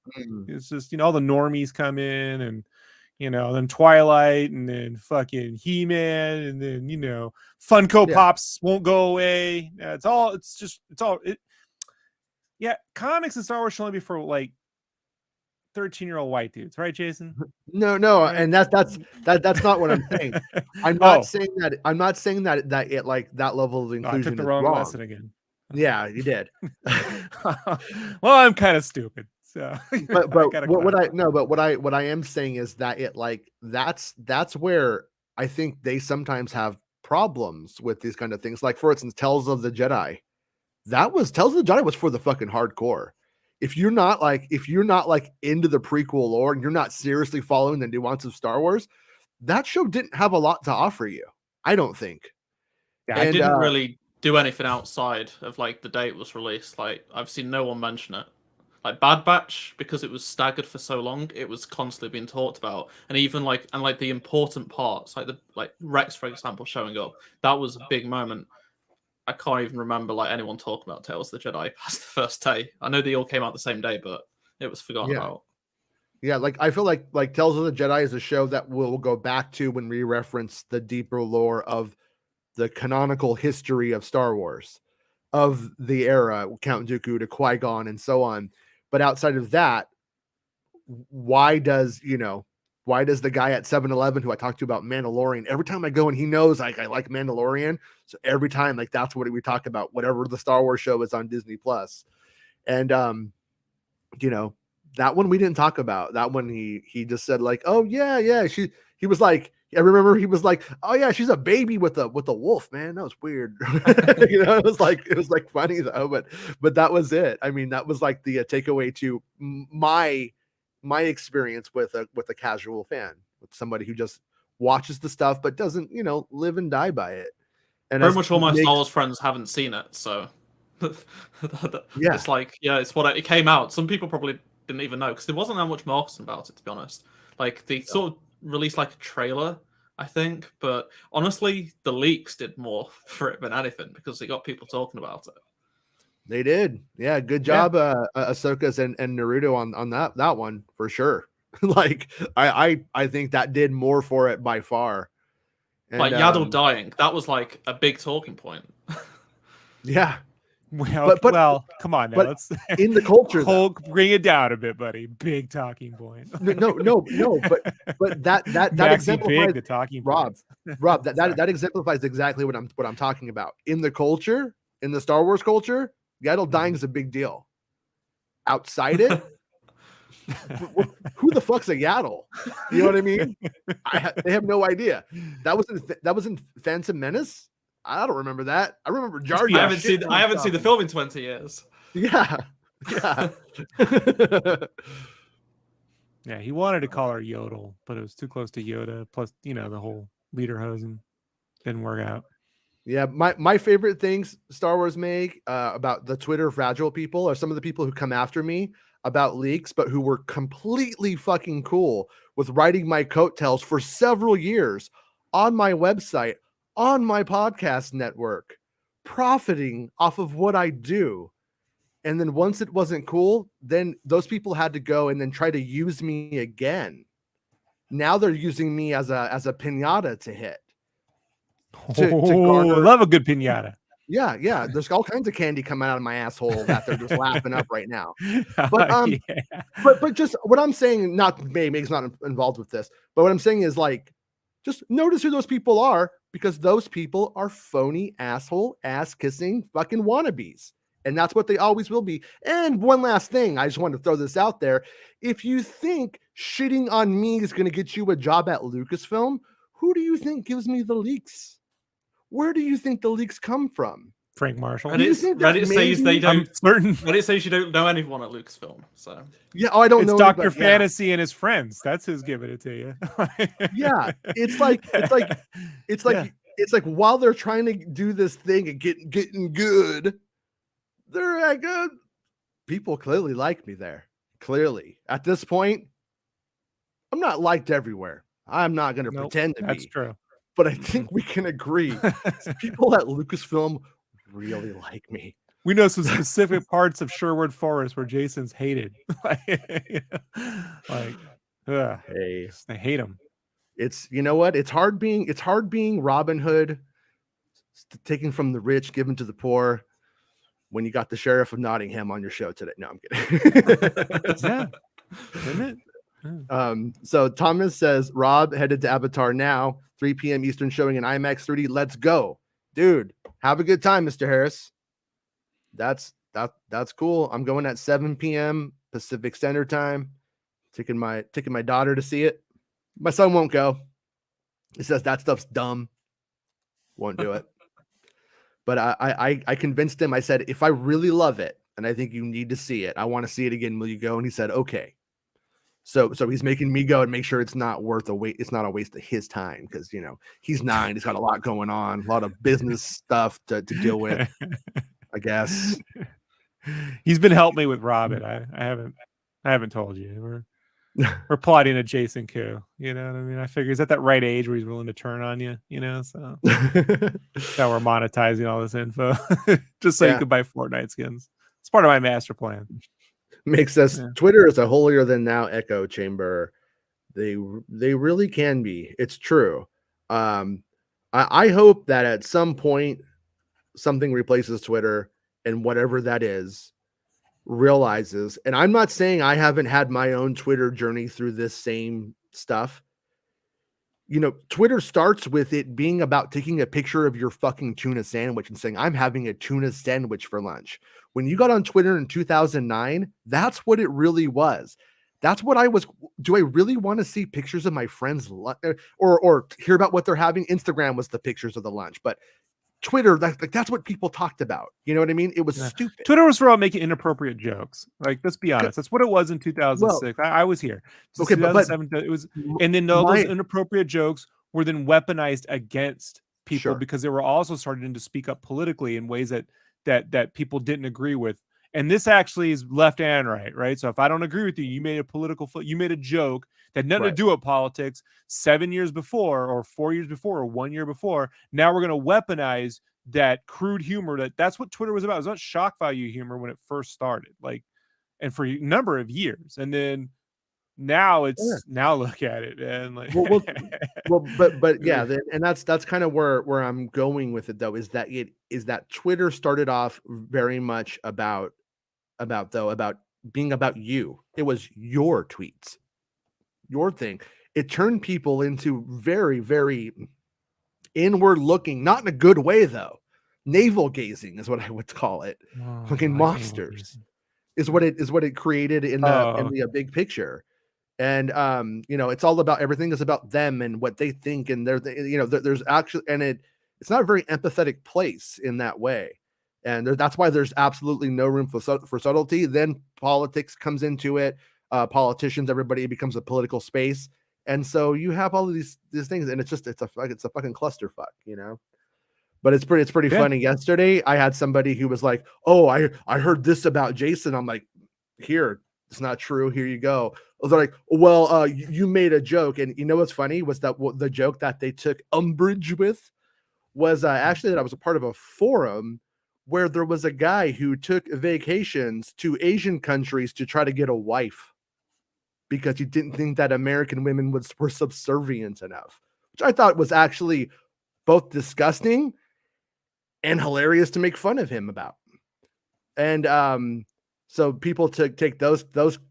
it's just, all the normies come in, and then Twilight, and then fucking He-Man, and then Funko Pops won't go away. Comics and Star Wars should only be for like 13-year-old white dudes, right, Jason? No, right? And that's not what I'm saying. I'm not saying that. I'm not saying that it, like, that level of inclusion. I took the wrong lesson again. Yeah, you did. Well, I'm kind of stupid. So, but what I am saying is that it, like, that's where I think they sometimes have problems with these kind of things. Like, for instance, Tales of the Jedi. Tales of the Jedi was for the fucking hardcore. If you're not like into the prequel lore and you're not seriously following the nuance of Star Wars, that show didn't have a lot to offer you, I don't think. Yeah, I didn't really do anything outside of like the date was released. Like I've seen no one mention it. Like Bad Batch, because it was staggered for so long, it was constantly being talked about, and even like the important parts, like Rex, for example, showing up, that was a big moment. I can't even remember like anyone talking about Tales of the Jedi past the first day. I know they all came out the same day, but it was forgotten about. Yeah, like I feel like Tales of the Jedi is a show that we'll go back to when we reference the deeper lore of the canonical history of Star Wars, of the era, Count Dooku to Qui-Gon and so on. But outside of that, why does the guy at 7-Eleven who I talked to about Mandalorian, every time I go and he knows like I like Mandalorian, so every time like that's what we talk about, whatever the Star Wars show is on Disney Plus. And that one we didn't talk about. That one he just said like, oh yeah, he was like, I remember he was like, oh yeah, she's a baby with a wolf, man. That was weird. It was like funny though, but that was it. I mean, that was like the takeaway to my experience with a casual fan, with somebody who just watches the stuff but doesn't live and die by it. And pretty much all my Star Wars friends haven't seen it, so yeah, it's like it's what it came out. Some people probably didn't even know because there wasn't that much marketing about it, to be honest. Like they sort of released like a trailer, I think, but honestly, the leaks did more for it than anything because it got people talking about it. They did. Yeah, good job, Ahsoka's and Naruto on that one for sure. Like I think that did more for it by far. And, like Yaddle dying, that was like a big talking point. Yeah. Well, come on now. Let's in the culture. Hulk, bring it down a bit, buddy. Big talking point. No. But that exemplifies the talking Rob. That exemplifies exactly what I'm talking about. In the culture, in the Star Wars culture, Yaddle dying is a big deal. Outside it, who the fuck's a Yaddle? You know what I mean? They have no idea. That was in Phantom Menace. I don't remember that. I remember Jar Jar. I haven't seen the film in 20 years. Yeah. Yeah, he wanted to call her Yodel, but it was too close to Yoda. Plus, the whole lederhosen didn't work out. Yeah, my favorite things Star Wars make about the Twitter fragile people are some of the people who come after me about leaks, but who were completely fucking cool with writing my coattails for several years on my website, on my podcast network, profiting off of what I do. And then once it wasn't cool, then those people had to go and then try to use me again. Now they're using me as a piñata to hit. To garner. Love a good piñata. Yeah. There's all kinds of candy coming out of my asshole that they're just laughing up right now. But but just what I'm saying, not Meg's not involved with this, but what I'm saying is like, just notice who those people are, because those people are phony asshole ass kissing fucking wannabes. And that's what they always will be. And one last thing, I just want to throw this out there. If you think shitting on me is going to get you a job at Lucasfilm, who do you think gives me the leaks? Where do you think the leaks come from? Frank Marshall. Reddit says they don't. Reddit says you don't know anyone at Lucasfilm. So yeah, I don't know. It's Dr. Fantasy and his friends. That's who's giving it to you. Yeah, it's like while they're trying to do this thing and getting good, they're like, people clearly like me there. Clearly, at this point, I'm not liked everywhere. I'm not going to pretend to be. That's true. But I think we can agree, people at Lucasfilm really like me. We know some specific parts of Sherwood Forest where Jason's hated. Hey, they hate him. It's, you know what? It's hard being Robin Hood, taking from the rich, giving to the poor, when you got the Sheriff of Nottingham on your show today. No, I'm kidding. Yeah, isn't it? So Thomas says, Rob headed to Avatar now, 3 p.m. Eastern showing in IMAX 3D. Let's go, dude. Have a good time, Mr. Harris. That's cool. I'm going at 7 p.m. Pacific Standard Time. Taking my daughter to see it. My son won't go. He says that stuff's dumb. Won't do it. But I convinced him. I said, if I really love it and I think you need to see it, I want to see it again. Will you go? And he said, okay. So he's making me go and make sure it's not worth a wait. It's not a waste of his time because he's 9. He's got a lot going on, a lot of business stuff to deal with. I guess he's been helping me with Robin. I haven't told you. We're plotting a Jason coup. You know what I mean? I figure he's at that right age where he's willing to turn on you. So now we're monetizing all this info just so you can buy Fortnite skins. It's part of my master plan. Makes sense. Yeah. Twitter is a holier than thou echo chamber. They really can be. It's true. I hope that at some point something replaces Twitter, and whatever that is realizes. And I'm not saying I haven't had my own Twitter journey through this same stuff. Twitter starts with it being about taking a picture of your fucking tuna sandwich and saying, I'm having a tuna sandwich for lunch. When you got on Twitter in 2009, that's what it really was. That's what I was. Do I really want to see pictures of my friends or hear about what they're having? Instagram was the pictures of the lunch, but Twitter, that's what people talked about. You know what I mean? It was stupid. Twitter was for all making inappropriate jokes. Like, let's be honest. That's what it was in 2006. I was here. Okay, 2007, it was, and then all those inappropriate jokes were then weaponized against people because they were also starting to speak up politically in ways that people didn't agree with. And this actually is left and right? So if I don't agree with you, you made a joke that had nothing to do with politics 7 years before or 4 years before or 1 year before. Now we're going to weaponize that crude humor. That's what Twitter was about. It was not shock value humor when it first started, and for a number of years. And then now now look at it, and but yeah, and that's kind of where I'm going with it, though, is that Twitter started off very much about being about you. It was your tweets, your thing. It turned people into very, very inward looking, not in a good way though. Navel gazing is what I would call it. Fucking monsters is what it created in the big picture. And it's all about, everything is about them and what they think, and there's actually, and it's not a very empathetic place in that way. And that's why there's absolutely no room for subtlety. Then politics comes into it. Politicians, everybody becomes a political space, and so you have all of these things, and it's a fucking clusterfuck, But it's pretty funny. Yesterday, I had somebody who was like, "Oh, I heard this about Jason." I'm like, "Here, it's not true. Here you go." They're like, "Well, you made a joke," and you know what's funny was that the joke that they took umbrage with was actually that I was a part of a forum where there was a guy who took vacations to Asian countries to try to get a wife because he didn't think that American women were subservient enough, which I thought was actually both disgusting and hilarious to make fun of him about. And so people take those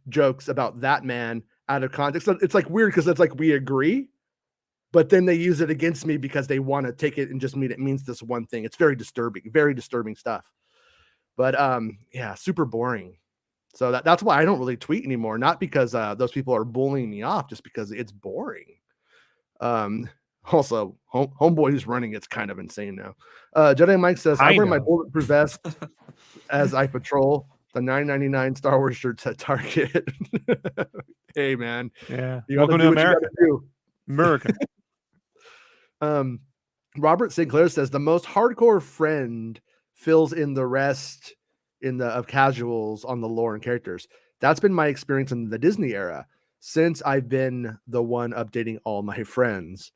jokes about that man out of context. So it's like weird because it's like we agree, but then they use it against me because they want to take it and just mean it means this one thing. It's very disturbing stuff. But yeah, super boring. So that's why I don't really tweet anymore. Not because those people are bullying me off, just because it's boring. Also, homeboy who's running it's kind of insane now. Jedi Mike says, I wear my bulletproof vest as I patrol the $9.99 Star Wars shirts at Target. Hey man, yeah, welcome to America. America. Robert Sinclair says the most hardcore friend fills in the rest of casuals on the lore and characters. That's been my experience in the Disney era since I've been the one updating all my friends.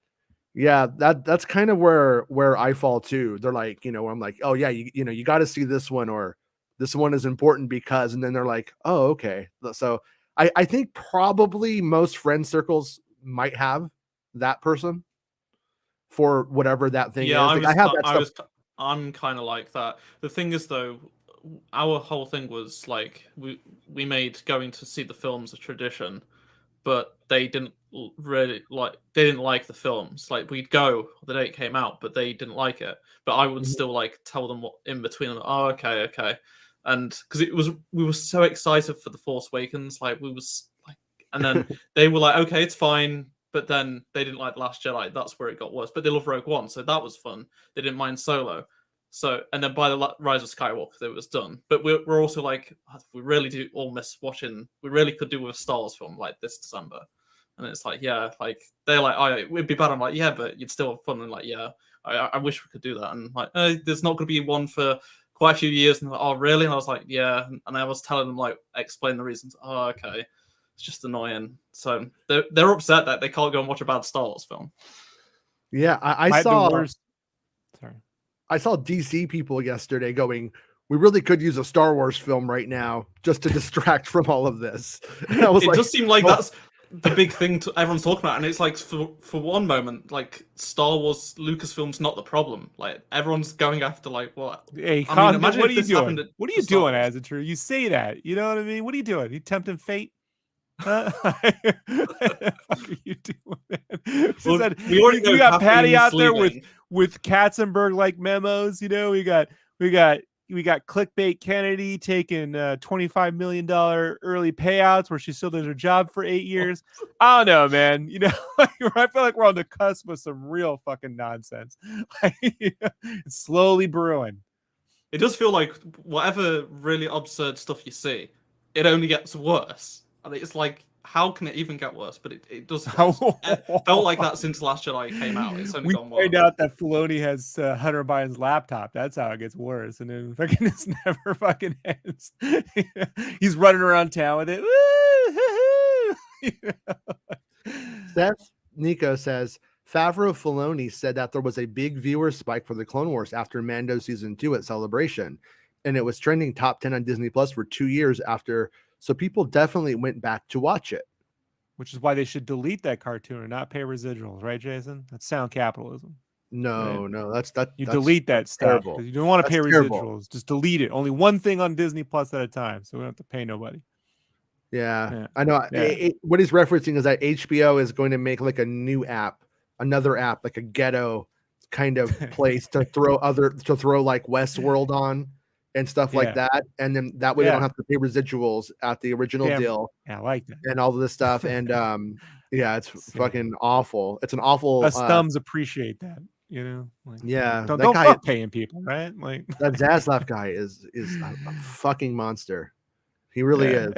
Yeah, that's kind of where I fall too. They're like, where I'm like, oh yeah, you got to see this one, or this one is important because, and then they're like, oh okay. So I think probably most friend circles might have that person for whatever that thing is. I'm kind of like that. The thing is though, our whole thing was like we made going to see the films a tradition, but they didn't really like the films. Like we'd go the day it came out, but they didn't like it. But I would still like tell them what in between them. Oh, okay. And because we were so excited for the Force Awakens, and then they were like, okay, it's fine. But then they didn't like The Last Jedi. That's where it got worse. But they love Rogue One, so that was fun. They didn't mind Solo. So, and then by the Rise of Skywalker, it was done. But we're also like, we really do all miss watching. We really could do with a Star Wars film like this December. And it's like, yeah, like they're like, oh, it would be bad. I'm like, yeah, but you'd still have fun. And like, yeah, I wish we could do that. And like, there's not going to be one for quite a few years. And like, oh, really? And I was like, yeah. And I was telling them like, explain the reasons. Oh, okay. It's just annoying. So they're upset that they can't go and watch a bad Star Wars film. Yeah, I saw. The worst. Sorry. I saw DC people yesterday going, we really could use a Star Wars film right now just to distract from all of this. And I was it just seemed like that's the big thing everyone's talking about. And it's like, for one moment, like Star Wars, Lucasfilm's not the problem. Like everyone's going after like, what? Hey, I mean, imagine what are you this doing? happened What are you doing, Azatru? You say that. You know what I mean? What are you doing? You tempting fate? What are you doing? Well, we got Patty out there with Katzenberg like memos. You know, we got clickbait Kennedy taking $25 million early payouts where she still does her job for 8 years. I don't know, man. You know, I feel like we're on the cusp of some real fucking nonsense. It's slowly brewing. It does feel like whatever really absurd stuff you see, it only gets worse. I mean, it's like, how can it even get worse? But it does. It felt like that since Last Jedi came out. It's only gone worse. We find out that Filoni has Hunter Biden's laptop. That's how it gets worse. And then fucking this never fucking ends. He's running around town with it. Seth Nico says, Favreau Filoni said that there was a big viewer spike for the Clone Wars after Mando Season 2 at Celebration. And it was trending top 10 on Disney Plus for 2 years after. So people definitely went back to watch it. Which is why they should delete that cartoon and not pay residuals, right, Jason? That's sound capitalism. No, right? no, that's that. You delete that stuff because you don't want to pay residuals. Just delete it. Only one thing on Disney Plus at a time, so we don't have to pay nobody. Yeah. I know. Yeah. What he's referencing is that HBO is going to make like a new app, another app, like a ghetto kind of place to throw like Westworld on. And stuff like that, and then that way they don't have to pay residuals at the original deal. Yeah, I like that. And all of this stuff, and it's fucking awful. It's an awful. Us thumbs appreciate that, you know. Like, don't fuck paying people, right? Like that Zaslav guy is a fucking monster. He really is.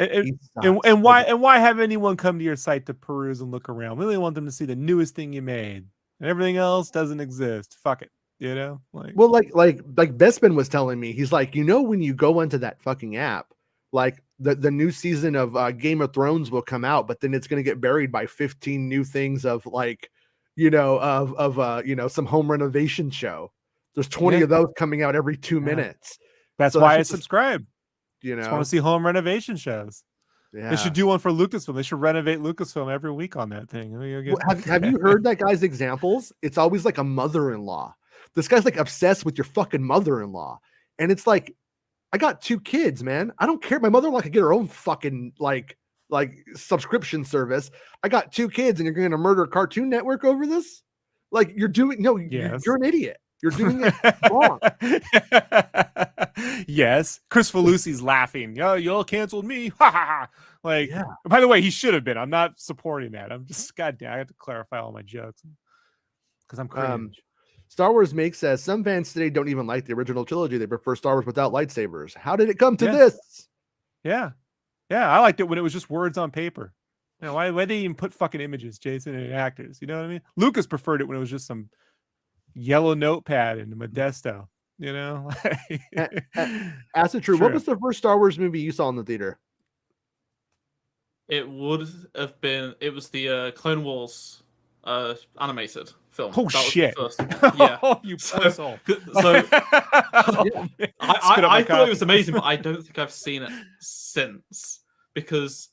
And why have anyone come to your site to peruse and look around? We only want them to see the newest thing you made, and everything else doesn't exist. Fuck it. You know, like Bestman was telling me, he's like, you know, when you go into that fucking app, like the new season of Game of Thrones will come out, but then it's going to get buried by 15 new things of like, you know, some home renovation show. There's 20 of those coming out every 2 minutes. That's why I subscribe. You know, I want to see home renovation shows. Yeah. They should do one for Lucasfilm. They should renovate Lucasfilm every week on that thing. Have you heard that guy's examples? It's always like a mother-in-law. This guy's like obsessed with your fucking mother-in-law. And it's like, I got 2 kids, man. I don't care. My mother-in-law could get her own fucking like subscription service. I got 2 kids and you're going to murder Cartoon Network over this? Like you're an idiot. You're doing it wrong. Yes. Chris Falusi's laughing. Oh, you all canceled me. Ha ha ha. Like, by the way, he should have been. I'm not supporting that. I'm just, goddamn, I have to clarify all my jokes because I'm cringe. Star Wars Make says some fans today don't even like the original trilogy. They prefer Star Wars without lightsabers. How did it come to this? Yeah. I liked it when it was just words on paper. You know, why did they even put fucking images, Jason, and actors? You know what I mean? Lucas preferred it when it was just some yellow notepad and Modesto. You know? As it true, what was the first Star Wars movie you saw in the theater? It would have been. It was the Clone Wars animated film. Oh shit! Yeah. You asshole. I thought it was amazing, but I don't think I've seen it since, because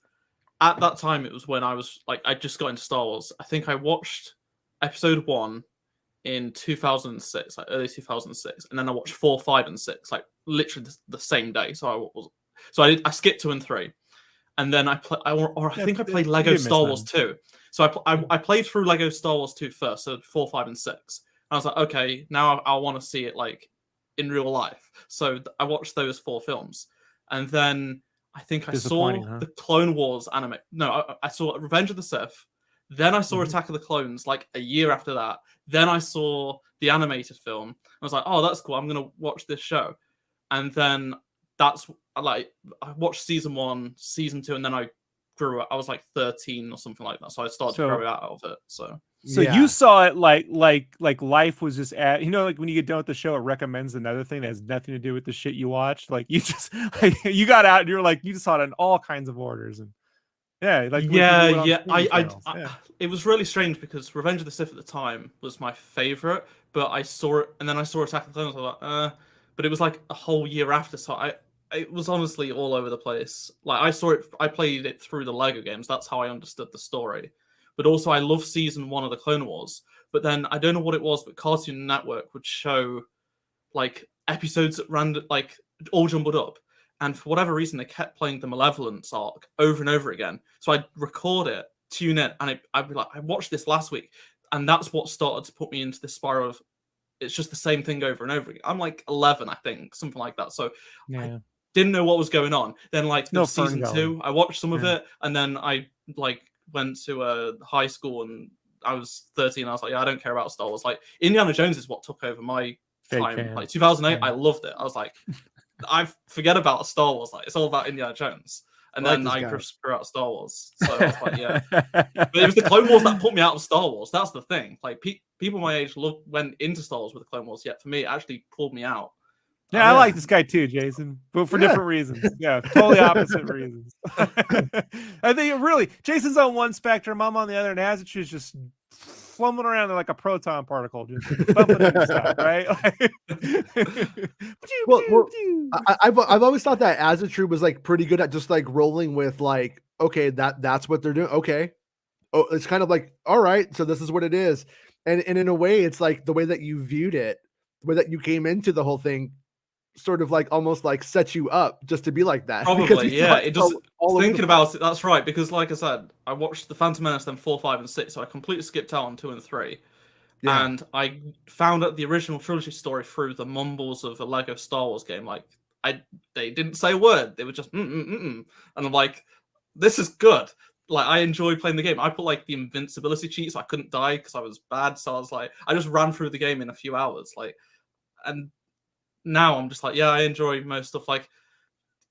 at that time it was when I was like, I just got into Star Wars. I think I watched Episode 1 in 2006, like early 2006, and then I watched 4, 5, and 6, like literally the same day. So I skipped 2 and 3. And then I think I played Lego Star Wars 2. So I played through Lego Star Wars 2 first, so 4, 5, and 6. And I was like, okay, now I want to see it like in real life. So I watched those 4 films, and then I think I saw the Clone Wars anime. No, I saw Revenge of the Sith, Then I saw Attack of the Clones like a year after that. Then I saw the animated film. I was like, oh, that's cool. I'm gonna watch this show. And then that's like I watched season 1, season 2, and then I grew up. I was like 13 or something like that, so I started to grow out of it. So you saw it like life was just at, you know, like when you get done with the show, it recommends another thing that has nothing to do with the shit you watched. Like you just like, you got out and you're like, you just saw it in all kinds of orders. And like it was really strange because Revenge of the Sith at the time was my favorite, but I saw it and then I saw Attack of the Clones. I was like, but it was like a whole year after, so it was honestly all over the place. Like I saw it, I played it through the Lego games. That's how I understood the story. But also, I love season 1 of the Clone Wars. But then I don't know what it was, but Cartoon Network would show like episodes at random, like all jumbled up. And for whatever reason, they kept playing the Malevolence arc over and over again. So I'd record it, tune it, and I'd be like, I watched this last week. And that's what started to put me into this spiral of it's just the same thing over and over again. I'm like 11, I think, something like that. So I didn't know what was going on. Then like season 2, I watched some of it, and then I like went to high school and I was 13. I was like, yeah, I don't care about Star Wars. Like Indiana Jones is what took over my time. Like 2008, I loved it. I was like, I forget about Star Wars. Like it's all about Indiana Jones. And then I grew out of Star Wars. So I was like, yeah. But it was the Clone Wars that put me out of Star Wars. That's the thing. Like people my age went into Star Wars with the Clone Wars. Yet for me, it actually pulled me out. Yeah, I like this guy too, Jason, but for different reasons. Yeah, totally opposite reasons. I think really, Jason's on one spectrum, I'm on the other, and Azatru's just flumming around like a proton particle, just bumping into stuff, right? I've always thought that Azatru was like pretty good at just like rolling with like, okay, that's what they're doing. Okay, oh, it's kind of like, all right, so this is what it is, and in a way, it's like the way that you viewed it, the way that you came into the whole thing, sort of like almost like set you up just to be like that. Probably, yeah. It just thinking about it, that's right. Because like I said, I watched the Phantom Menace, then 4, 5, and 6, so I completely skipped out on 2 and 3. Yeah. And I found out the original trilogy story through the mumbles of a Lego Star Wars game. Like they didn't say a word. They were just and I'm like, this is good. Like I enjoyed playing the game. I put like the invincibility cheat so I couldn't die because I was bad. So I was like, I just ran through the game in a few hours. Like, and now I'm just like, yeah, I enjoy most stuff. Like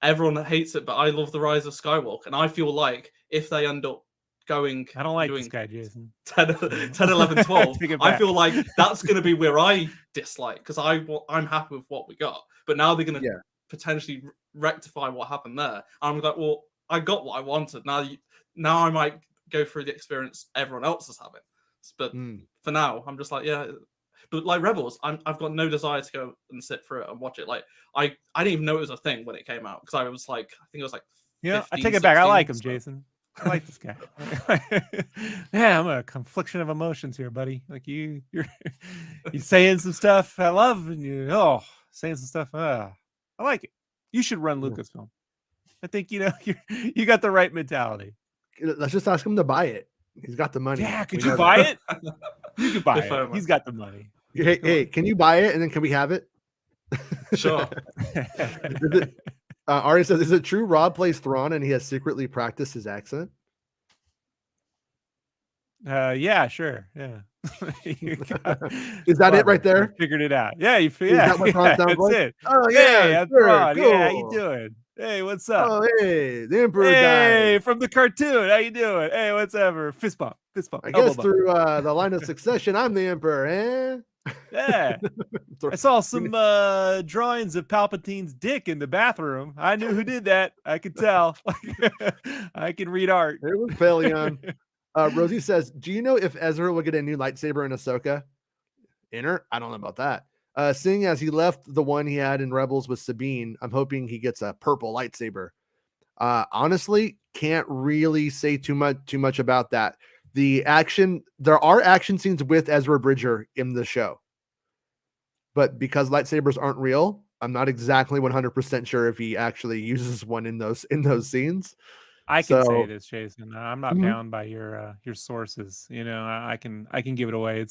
everyone hates it, but I love the Rise of Skywalker, and I feel like if they end up going, I don't like this guy, Jason. 10 11, 12, I feel like that's going to be where I dislike because I'm happy with what we got, but now they're going to potentially rectify what happened there. I'm like, well, I got what I wanted. Now I might go through the experience everyone else is having, but for now, I'm just like, yeah. But like Rebels, I've got no desire to go and sit through it and watch it. Like I didn't even know it was a thing when it came out because I was like, I think it was like, 15, I take it back. I like him, Jason. I like this guy. Yeah, I'm a confliction of emotions here, buddy. Like you're saying some stuff I love, and saying some stuff. I like it. You should run Lucasfilm. I think you got the right mentality. Let's just ask him to buy it. He's got the money. Yeah, could you buy it? You could buy it. He's got the money. Hey, can you buy it and then can we have it? Sure. Ari says, is it true Rob plays Thrawn and he has secretly practiced his accent? Yeah, sure. Yeah. Is that it right there? Figured it out. Yeah, is that what Thrawn sounds like? It. Oh yeah, hey, sure, cool. Yeah, how you doing? Hey, what's up? Oh, hey, the Emperor died. From the cartoon. How you doing? Hey, what's ever? Fist bump. I guess through the line of succession, I'm the Emperor, eh? Yeah. I saw some drawings of Palpatine's dick in the bathroom. I knew who did that. I could tell. I can read art. It was Pelion. Rosie says, do you know if Ezra will get a new lightsaber in Ahsoka? Inner? I don't know about that. Seeing as he left the one he had in Rebels with Sabine, I'm hoping he gets a purple lightsaber. Honestly, can't really say too much about that. There are action scenes with Ezra Bridger in the show, but because lightsabers aren't real, I'm not exactly 100% sure if he actually uses one in those scenes. I can say this, Jason. I'm not bound by your sources. I can give it away.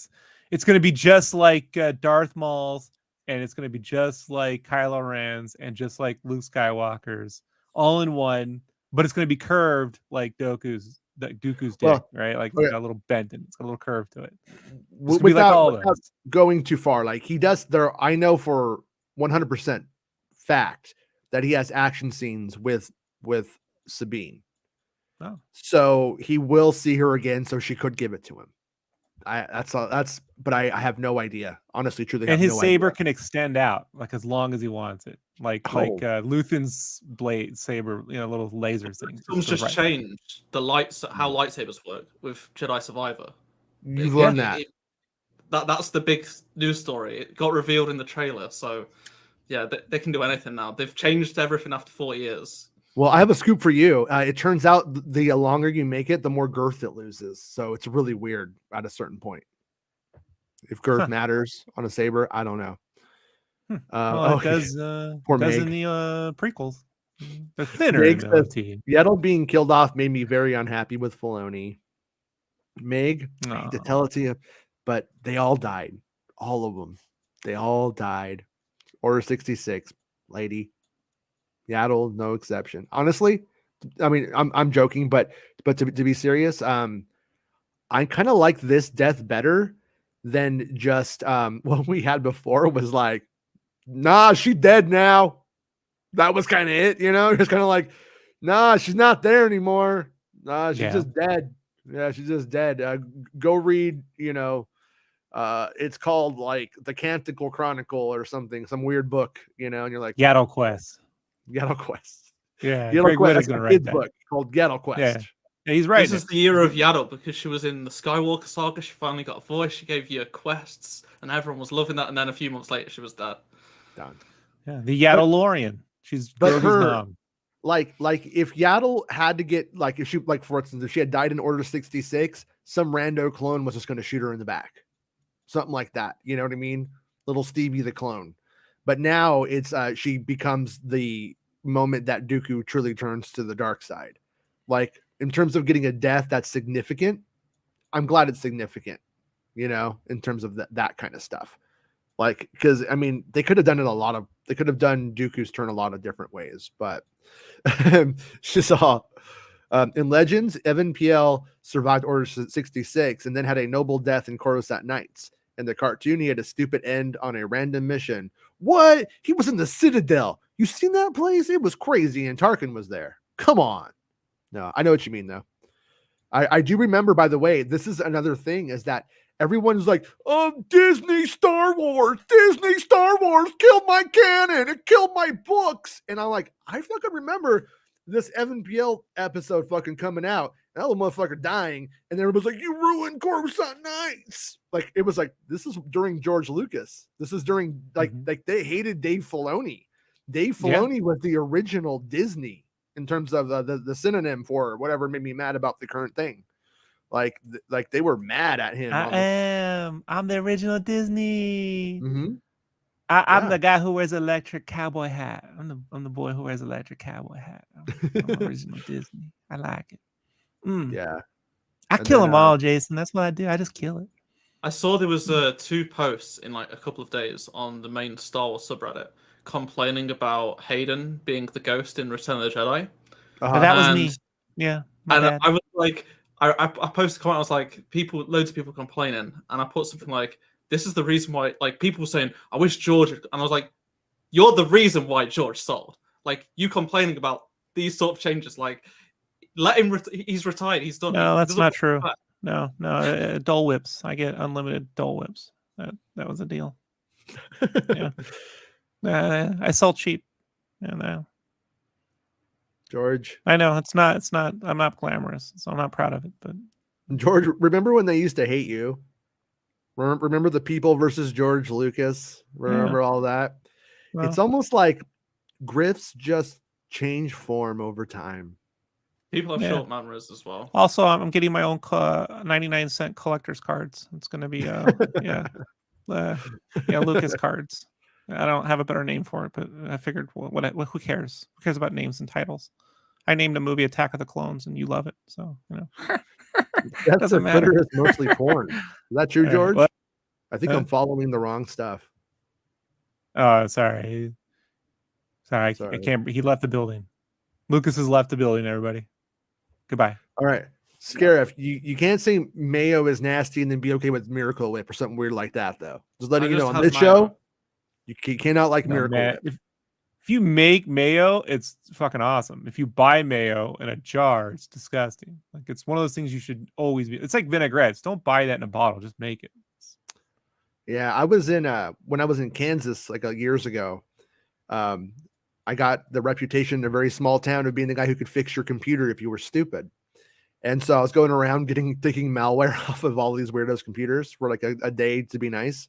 It's going to be just like Darth Maul's, and it's going to be just like Kylo Ren's, and just like Luke Skywalker's, all in one. But it's going to be curved like Dooku's Dooku's dick, Well, right? Like okay. it's got a little bent and it's got a little curve to it. Without going too far, like he does there, I know for 100% fact that he has action scenes with Sabine. Oh. So he will see her again, so she could give it to him. But I have no idea. Honestly, truly, and his saber can extend out like as long as he wants it, like Luthen's blade saber, little laser thing. Someone's just changed the lights, how lightsabers work with Jedi Survivor. You've learned that. That's the big news story. It got revealed in the trailer, so yeah, they can do anything now. They've changed everything after 40 years. Well, I have a scoop for you. It turns out the longer you make it, the more girth it loses. So it's really weird at a certain point. If girth matters on a saber, I don't know. Well, it does in the prequels. They're thinner Meg in says, OT. Yaddle being killed off made me very unhappy with Filoni. Meg, I hate to tell it to you, but they all died. All of them. They all died. Order 66, lady. Yaddle, no exception. Honestly, I mean, I'm joking, but to be serious, I kind of like this death better than just what we had before was like, nah, she's dead now. That was kind of it, Just kind of like, nah, she's not there anymore. Nah, she's just dead. Yeah, she's just dead. Go read, it's called like the Canticle Chronicle or something, some weird book, and you're like, Yaddle Quest. Yaddle Quest. Yeah, Yaddle Greg Quest. Witta's gonna write that Book called Yaddle Quest. Yeah, he's right. This is the year of Yaddle because she was in the Skywalker saga. She finally got a voice. She gave you quests, and everyone was loving that. And then a few months later, she was dead. Done. Yeah, the Yaddleorian. She's her mom. Like if Yaddle had to get if she for instance, if she had died in Order 66, some rando clone was just going to shoot her in the back, something like that. You know what I mean? Little Stevie the clone. But now it's she becomes the moment that Dooku truly turns to the dark side. Like in terms of getting a death that's significant, I'm glad it's significant. In terms of that kind of stuff. Like, because I mean, they could have done it they could have done Dooku's turn a lot of different ways, but she saw in Legends, Evan PL survived Order 66 and then had a noble death in Coruscant Nights. In the cartoon, he had a stupid end on a random mission. What? He was in the Citadel. You seen that place? It was crazy, and Tarkin was there. Come on. No, I know what you mean, though. I do remember, by the way, this is another thing, is that everyone's like, oh, Disney Star Wars killed my canon. It killed my books. And I'm like, I fucking remember this Evan PL episode fucking coming out. And that little motherfucker dying. And everybody's like, you ruined Coruscant Nights. Like, it was like, this is during George Lucas. This is during, like they hated Dave Filoni. Dave Filoni was the original Disney in terms of the synonym for whatever made me mad about the current thing. Like they were mad at him. I'm the original Disney. Mm-hmm. I'm the guy who wears electric cowboy hat. I'm the boy who wears electric cowboy hat. I'm original Disney. I like it. Yeah. I kill them all, Jason. That's what I do. I just kill it. I saw there was 2 posts in like a couple of days on the main Star Wars subreddit complaining about Hayden being the ghost in Return of the Jedi. That was me. Yeah. And I was like, I posted a comment. I was like, loads of people complaining, and I put something like, "This is the reason why." Like people were saying, "I wish George," and I was like, "You're the reason why George sold." Like you complaining about these sort of changes. Like let him. He's retired. He's done. No, that's not true. No. Dole whips. I get unlimited Dole whips. That was a deal. Yeah. I sell cheap. George, I know it's not. I'm not glamorous, so I'm not proud of it. But George, remember when they used to hate you? Remember the people versus George Lucas? Remember all that? Well, it's almost like grifts just change form over time. People have short memories as well. Also, I'm getting my own 99-cent collector's cards. It's going to be Lucas cards. I don't have a better name for it, but I figured, who cares? Who cares about names and titles? I named a movie Attack of the Clones, and you love it, so That's doesn't matter. Twitter is mostly porn. Is that true, George? I think I'm following the wrong stuff. Oh, sorry. I can't. He left the building. Lucas has left the building. Everybody, goodbye. All right. Scarif, you can't say mayo is nasty and then be okay with Miracle Whip or something weird like that, though. Just letting you know on this show, you cannot like Miracle Whip. If you make mayo, it's fucking awesome. If you buy mayo in a jar, it's disgusting. Like it's one of those things you should always be. It's like vinaigrettes. Don't buy that in a bottle. Just make it. Yeah, I was in when I was in Kansas like years ago. I got the reputation in a very small town of being the guy who could fix your computer if you were stupid. And so I was going around taking malware off of all these weirdos' computers for like a day to be nice.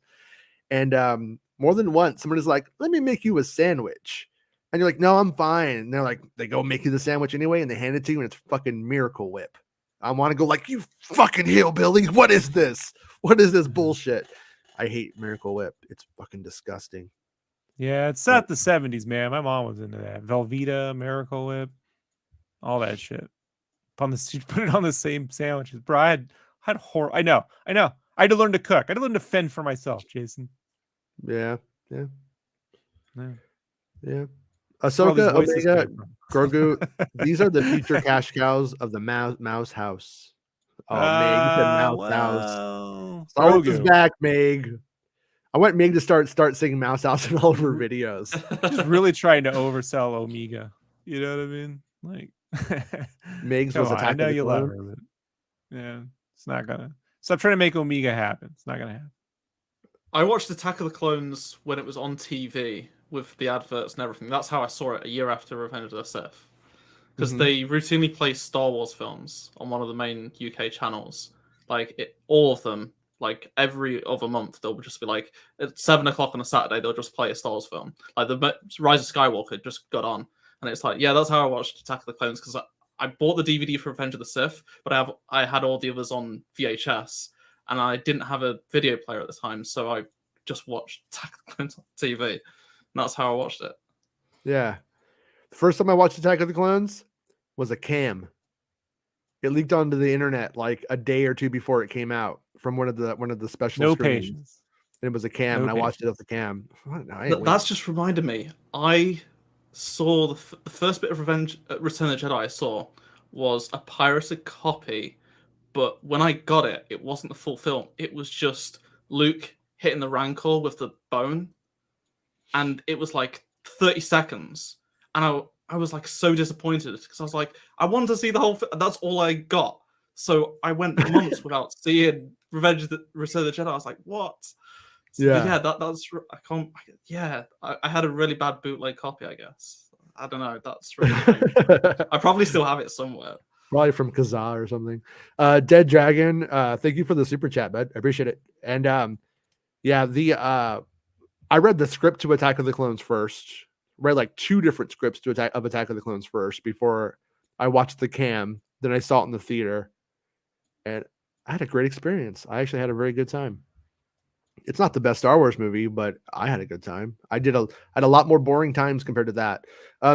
And more than once, somebody's like, "Let me make you a sandwich." And you're like, "No, I'm fine." And they're like, they go make you the sandwich anyway, and they hand it to you, and it's fucking Miracle Whip. I want to go like, "You fucking hillbilly. What is this? What is this bullshit?" I hate Miracle Whip. It's fucking disgusting. Yeah, it's not the 70s, man. My mom was into that. Velveeta, Miracle Whip, all that shit. Put it on the same sandwiches. Bro, I had horror. I know. I had to learn to cook. I had to learn to fend for myself, Jason. Yeah. Ahsoka, Omega, Grogu, these are the future cash cows of the mouse house. Oh, Meg, you said mouse house. Star Wars is back, Meg. I want Meg to start singing Mouse House in all of her videos. Just really trying to oversell Omega. You know what I mean? Like Meg's was Attack I know of the you love Clones. her, but yeah, it's not gonna. Stop trying to make Omega happen. It's not gonna happen. I watched Attack of the Clones when it was on TV with the adverts and everything. That's how I saw it a year after Revenge of the Sith. Because they routinely play Star Wars films on one of the main UK channels. Like, all of them, like, every other month, they'll just be like, at 7 o'clock on a Saturday, they'll just play a Star Wars film. Like, the Rise of Skywalker just got on. And it's like, yeah, that's how I watched Attack of the Clones, because I bought the DVD for Revenge of the Sith, but I had all the others on VHS, and I didn't have a video player at the time, so I just watched Attack of the Clones on TV. And that's how I watched it. Yeah. The first time I watched Attack of the Clones was a cam. It leaked onto the internet like a day or two before it came out from one of the special screens. Patience. And it was a cam, and I watched it off the cam. That's just reminded me. I saw the first bit of Return of the Jedi I saw was a pirated copy, but when I got it, it wasn't the full film. It was just Luke hitting the Rancor with the bone, and it was like 30 seconds, and I was like so disappointed because I was like, I wanted to see the whole that's all I got. So I went months without seeing Return of the Jedi. I was like, what? So, yeah, that's I can't. Yeah, I had a really bad bootleg copy, I guess. I don't know. That's really strange. I probably still have it somewhere. Probably from Kazaa or something. Dead Dragon, thank you for the super chat, bud. I appreciate it. And I read the script to Attack of the Clones first. Read like 2 different scripts to Attack of the Clones first before I watched the cam. Then I saw it in the theater, and I had a great experience. I actually had a very good time. It's not the best Star Wars movie, but I had a good time. I had a lot more boring times compared to that.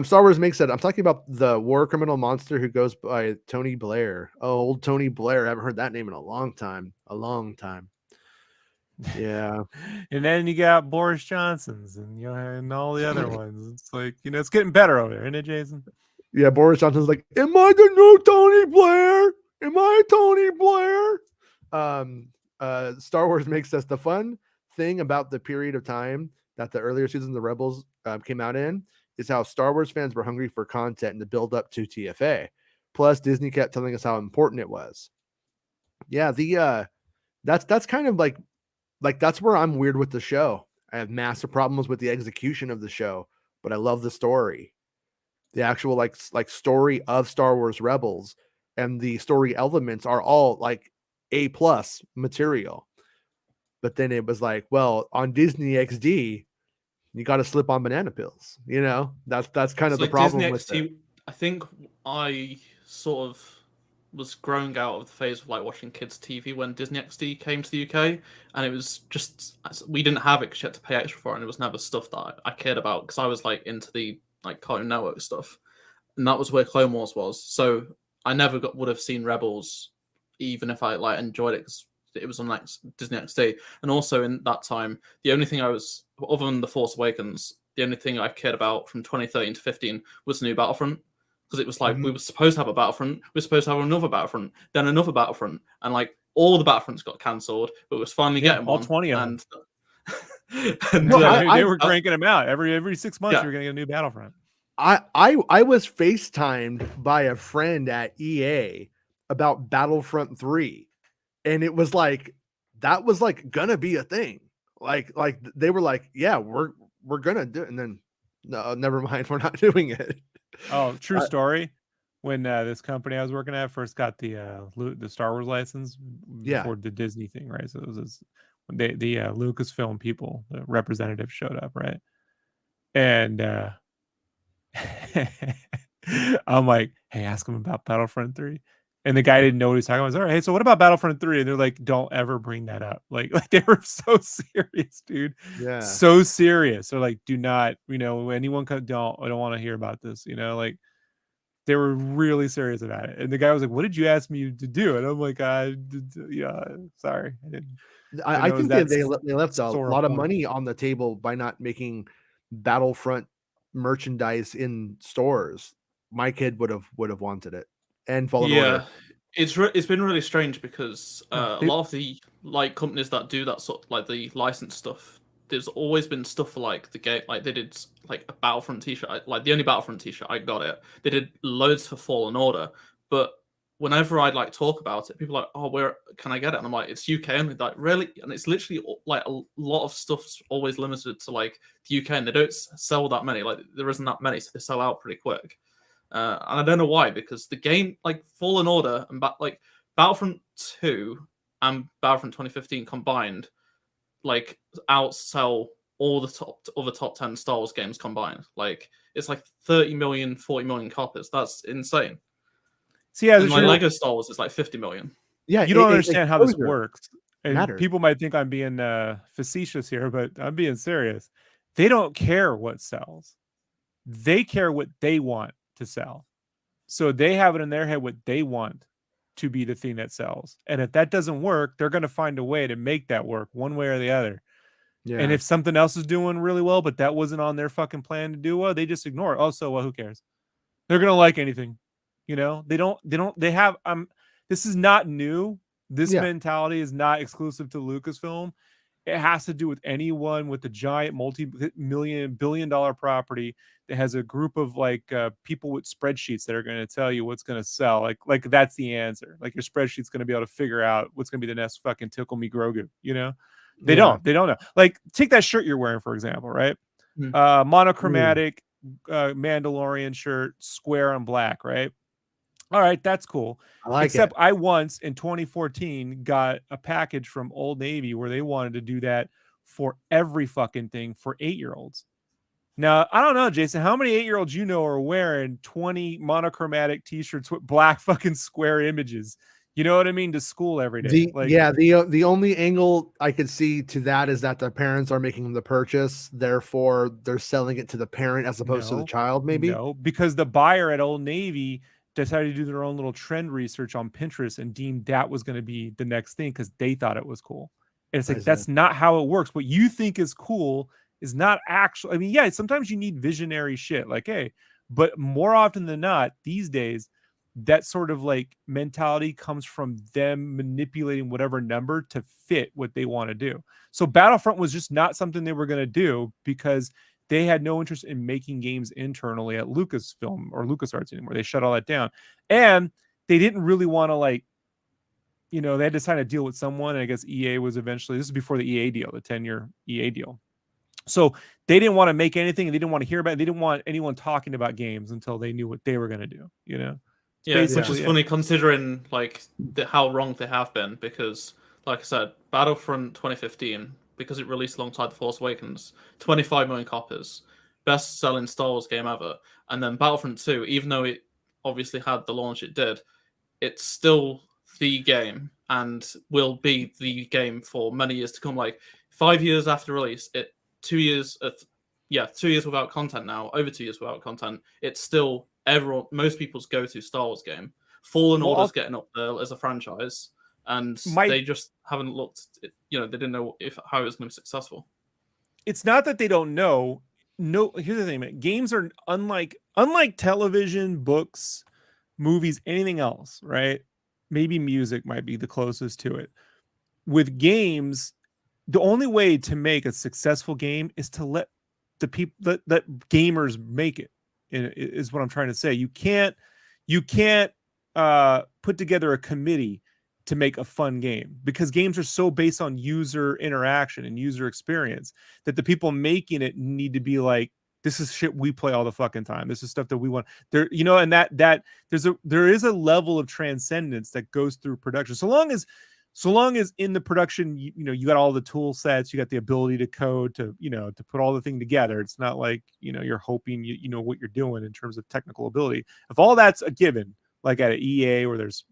Star Wars makes it. I'm talking about the war criminal monster who goes by Tony Blair. Oh, old Tony Blair. I haven't heard that name in a long time. Yeah. And then you got Boris Johnson's and all the other ones. It's like, it's getting better over there, isn't it, Jason? Yeah, Boris Johnson's like, am I the new Tony Blair? Am I Tony Blair? Star Wars makes us the fun thing about the period of time that the earlier seasons of the Rebels came out in is how Star Wars fans were hungry for content and the build up to TFA. Plus, Disney kept telling us how important it was. Yeah, that's kind of like that's where I'm weird with the show. I have massive problems with the execution of the show, but I love the story. The actual like story of Star Wars Rebels and the story elements are all like A+ material. But then it was like, well, on Disney XD, you got to slip on banana pills. That's kind of the problem with it. I think I sort of was growing out of the phase of like watching kids TV when Disney XD came to the UK, and it was just we didn't have it because you had to pay extra for it, and it was never stuff that I cared about because I was like into the like Cartoon Network stuff, and that was where Clone Wars was. So I never would have seen Rebels, even if I like enjoyed it because it was on like Disney XD. And also in that time, the only thing I was other than The Force Awakens, the only thing I cared about from 2013 to 15 was the new Battlefront. because it was like we were supposed to have a Battlefront, we were supposed to have another Battlefront, then another Battlefront, and like all the Battlefronts got cancelled, but we was finally getting all one. 20 of them. And they were cranking them out every 6 months. Yeah. You're gonna get a new Battlefront. I was FaceTimed by a friend at EA about Battlefront 3, and it was like that was like gonna be a thing. Like they were like, yeah, we're gonna do it, and then no, never mind, we're not doing it. Oh, true story. When this company I was working at first got the Star Wars license before the Disney thing, right? So it was the Lucasfilm people, the representatives showed up, right? And I'm like, hey, ask them about Battlefront 3. And the guy didn't know what he was talking about. I was, all right, hey, so what about Battlefront 3? And they're like, don't ever bring that up. Like they were so serious, dude. Yeah. So serious. They're like, do not, anyone I don't want to hear about this, like they were really serious about it. And the guy was like, what did you ask me to do? And I'm like, yeah, sorry. I think they left a lot of money on the table by not making Battlefront merchandise in stores. My kid would have wanted it, and Fallen Order. It's been really strange because a lot of the like companies that do that sort like the licensed stuff, there's always been stuff for like the game, like they did like a Battlefront t-shirt, like the only Battlefront t-shirt I got it. They did loads for Fallen Order, but whenever I'd like talk about it, people are like, oh, where can I get it? And I'm like, it's UK only. Like, really? And it's literally like a lot of stuff's always limited to like the UK, and they don't sell that many. Like, there isn't that many, so they sell out pretty quick. And I don't know why, because the game, like Fallen Order and like Battlefront 2 and Battlefront 2015 combined, like outsell all the other top 10 Star Wars games combined. Like, it's like 30 million, 40 million copies. That's insane. See, yeah, my Lego Star Wars is like 50 million. Yeah, you don't understand how this works. And matters. People might think I'm being facetious here, but I'm being serious. They don't care what sells. They care what they want to sell. So they have it in their head what they want to be the thing that sells. And if that doesn't work, they're going to find a way to make that work one way or the other. Yeah. And if something else is doing really well, but that wasn't on their fucking plan to do well, they just ignore it. Oh, so who cares? They're going to like anything. They have, this is not new. This mentality is not exclusive to Lucasfilm. It has to do with anyone with a giant multi-million billion-dollar property that has a group of like people with spreadsheets that are going to tell you what's going to sell. Like that's the answer. Like your spreadsheet's going to be able to figure out what's going to be the next fucking Tickle Me Grogu. They don't know. Like take that shirt you're wearing, for example, right? Monochromatic Mandalorian shirt, square and black, right? All right, that's cool. Except I once in 2014 got a package from Old Navy where they wanted to do that for every fucking thing for 8-year-olds. Now, I don't know, Jason, how many 8-year-olds are wearing 20 monochromatic t-shirts with black fucking square images? You know what I mean? To school every day. The only angle I could see to that is that the parents are making the purchase, therefore they're selling it to the parent as opposed to the child, maybe? No, because the buyer at Old Navy decided to do their own little trend research on Pinterest and deemed that was going to be the next thing because they thought it was cool. And it's like, that's not how it works. What you think is cool is not actually, I mean, yeah, sometimes you need visionary shit like, hey, but more often than not, these days, that sort of like mentality comes from them manipulating whatever number to fit what they want to do. So Battlefront was just not something they were going to do because they had no interest in making games internally at Lucasfilm or LucasArts anymore. They shut all that down. And they didn't really want to they had to sign a deal with someone. And I guess EA was eventually, this is before the EA deal, the 10-year EA deal. So they didn't want to make anything and they didn't want to hear about it. They didn't want anyone talking about games until they knew what they were going to do, Which is funny considering how wrong they have been because, like I said, Battlefront 2015, because it released alongside The Force Awakens, 25 million copies, best-selling Star Wars game ever. And then Battlefront 2, even though it obviously had the launch it did, it's still the game and will be the game for many years to come. Like 5 years after release, 2 years, 2 years without content now, over 2 years without content, it's still most people's go-to Star Wars game. Fallen Order's getting up there as a franchise, and they just haven't looked. They didn't know how it was going to be successful. It's not that they don't know. No, here's the thing, man. Games are unlike unlike television, books, movies, anything else, right? Maybe music might be the closest to it. With games, the only way to make a successful game is to let the people that gamers make it, is what I'm trying to say. You can't put together a committee to make a fun game, because games are so based on user interaction and user experience that the people making it need to be like, this is shit we play all the fucking time. This is stuff that we want there, and that there is a level of transcendence that goes through production. So long as in the production, you got all the tool sets, you got the ability to code, to put all the thing together. It's not like, you're hoping you know what you're doing in terms of technical ability. If all that's a given, like at an EA where there's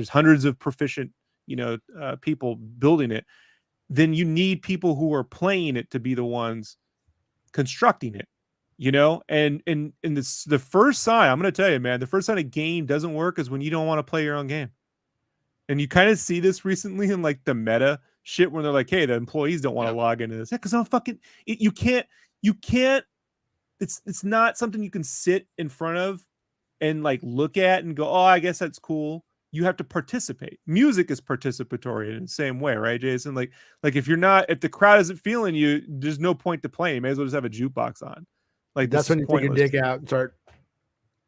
hundreds of proficient, people building it, then you need people who are playing it to be the ones constructing it, and the first sign, I'm going to tell you, man, the first sign a game doesn't work is when you don't want to play your own game. And you kind of see this recently in like the meta shit where they're like, hey, the employees don't want to log into this. Yeah, because I'm fucking you can't it's not something you can sit in front of and like look at and go, oh, I guess that's cool. You have to participate. Music is participatory in the same way, right, Jason? Like if the crowd isn't feeling you, there's no point to playing. You may as well just have a jukebox on. Like that's when you take your dick out and start.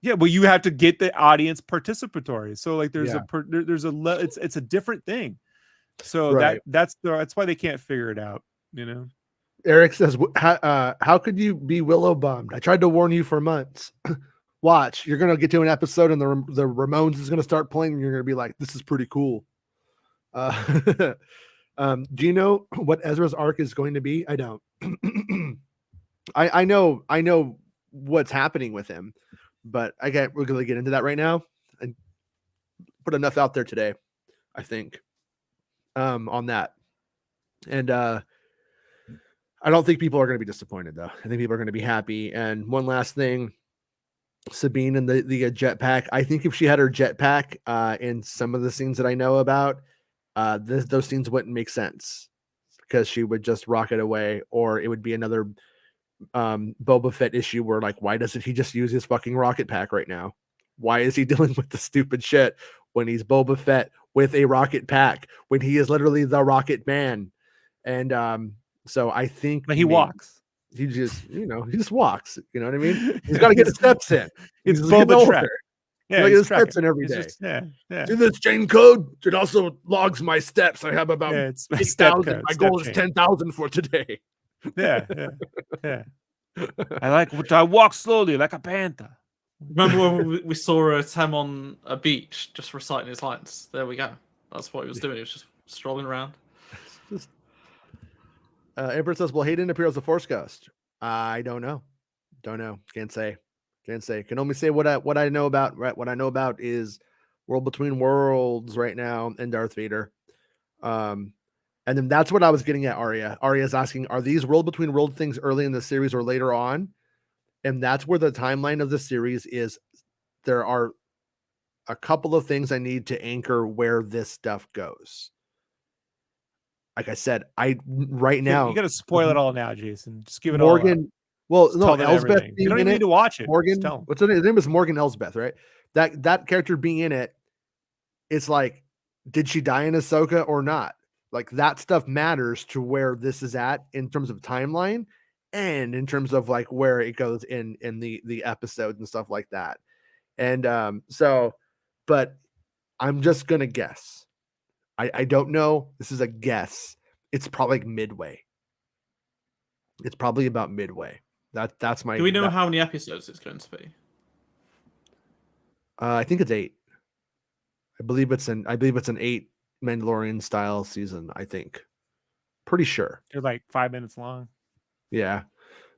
Yeah, well, you have to get the audience participatory. So like it's a different thing. So right. that's why they can't figure it out, Eric says, how could you be Willow bummed? I tried to warn you for months. Watch, you're gonna get to an episode and the Ramones is gonna start playing and you're gonna be like, this is pretty cool. Do you know what Ezra's arc is going to be? I don't. I know what's happening with him, but we're gonna get into that right now and put enough out there today, I think, on that. And I don't think people are going to be disappointed, though. I think people are going to be happy. And one last thing, Sabine and the jetpack. I think if she had her jetpack in some of the scenes that I know about, those scenes wouldn't make sense because she would just rocket away, or it would be another Boba Fett issue where, like, why doesn't he just use his fucking rocket pack right now? Why is he dealing with the stupid shit when he's Boba Fett with a rocket pack, when he is literally the Rocket Man? And so I think he walks. He just walks. You know what I mean? He's got to get the steps in. It's Boba Trek. Yeah, he's get steps in every day. See this chain code? It also logs my steps. I have about 8,000. My goal is 10,000 for today. Yeah. I walk slowly like a panther. Remember when we saw Tem on a beach just reciting his lines? There we go. That's what he was doing. He was just strolling around. Emperor says, will Hayden appear as a Force Ghost? I don't know. Can't say. Can only say what I know about. Right, what I know about is World Between Worlds right now and Darth Vader. And then that's what I was getting at. Arya's asking, are these World Between World things early in the series or later on? And that's where the timeline of the series is. There are a couple of things I need to anchor where this stuff goes. Like I said, right now you got to spoil it all now, Jason. Just give it Morgan. All well, no, Elsbeth. You don't even need to watch it. Morgan. What's her name? His name is Morgan Elsbeth, right? That character being in it, it's like, did she die in Ahsoka or not? Like, that stuff matters to where this is at in terms of timeline and in terms of like where it goes in the episode and stuff like that. And but I'm just gonna guess. I don't know. This is a guess. It's probably like midway. It's probably about midway. That's my. Do we know how many episodes it's going to be? I think it's 8. I believe it's an 8 Mandalorian style season. I think. Pretty sure. They're like 5 minutes long. Yeah.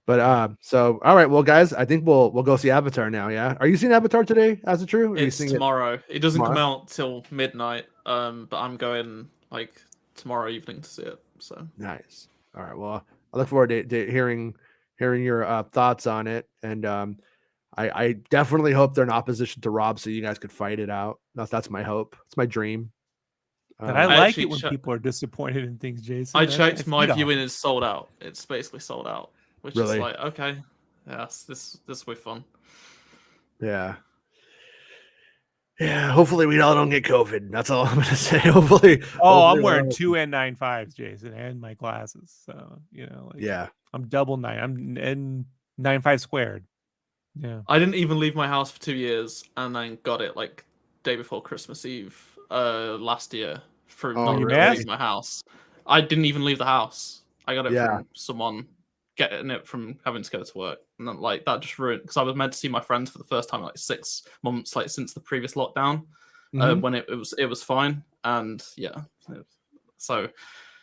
But so all right, well, guys, I think we'll go see Avatar now. Yeah, are you seeing Avatar today? As it true? It's tomorrow. It doesn't come out till midnight. But I'm going like tomorrow evening to see it. So nice. All right. Well, I look forward to hearing your thoughts on it, and I definitely hope they're in opposition to Rob, so you guys could fight it out. That's my hope. It's my dream. And I like it when people are disappointed in things, Jason. I checked, my viewing is sold out. It's basically sold out. Which is like, okay. Yes, this will be fun. Yeah. Yeah, hopefully we all don't get COVID. That's all I'm gonna say. Hopefully. I'm wearing 2 N95s, Jason, and my glasses. So yeah, I'm double 9. I'm N95 squared. Yeah, I didn't even leave my house for 2 years, and then got it like day before Christmas Eve last year from not leaving my house. I didn't even leave the house. I got it from someone getting it from having to go to work, and then, like, that just ruined, because I was meant to see my friends for the first time in like 6 months, like since the previous lockdown, when it was fine, and so.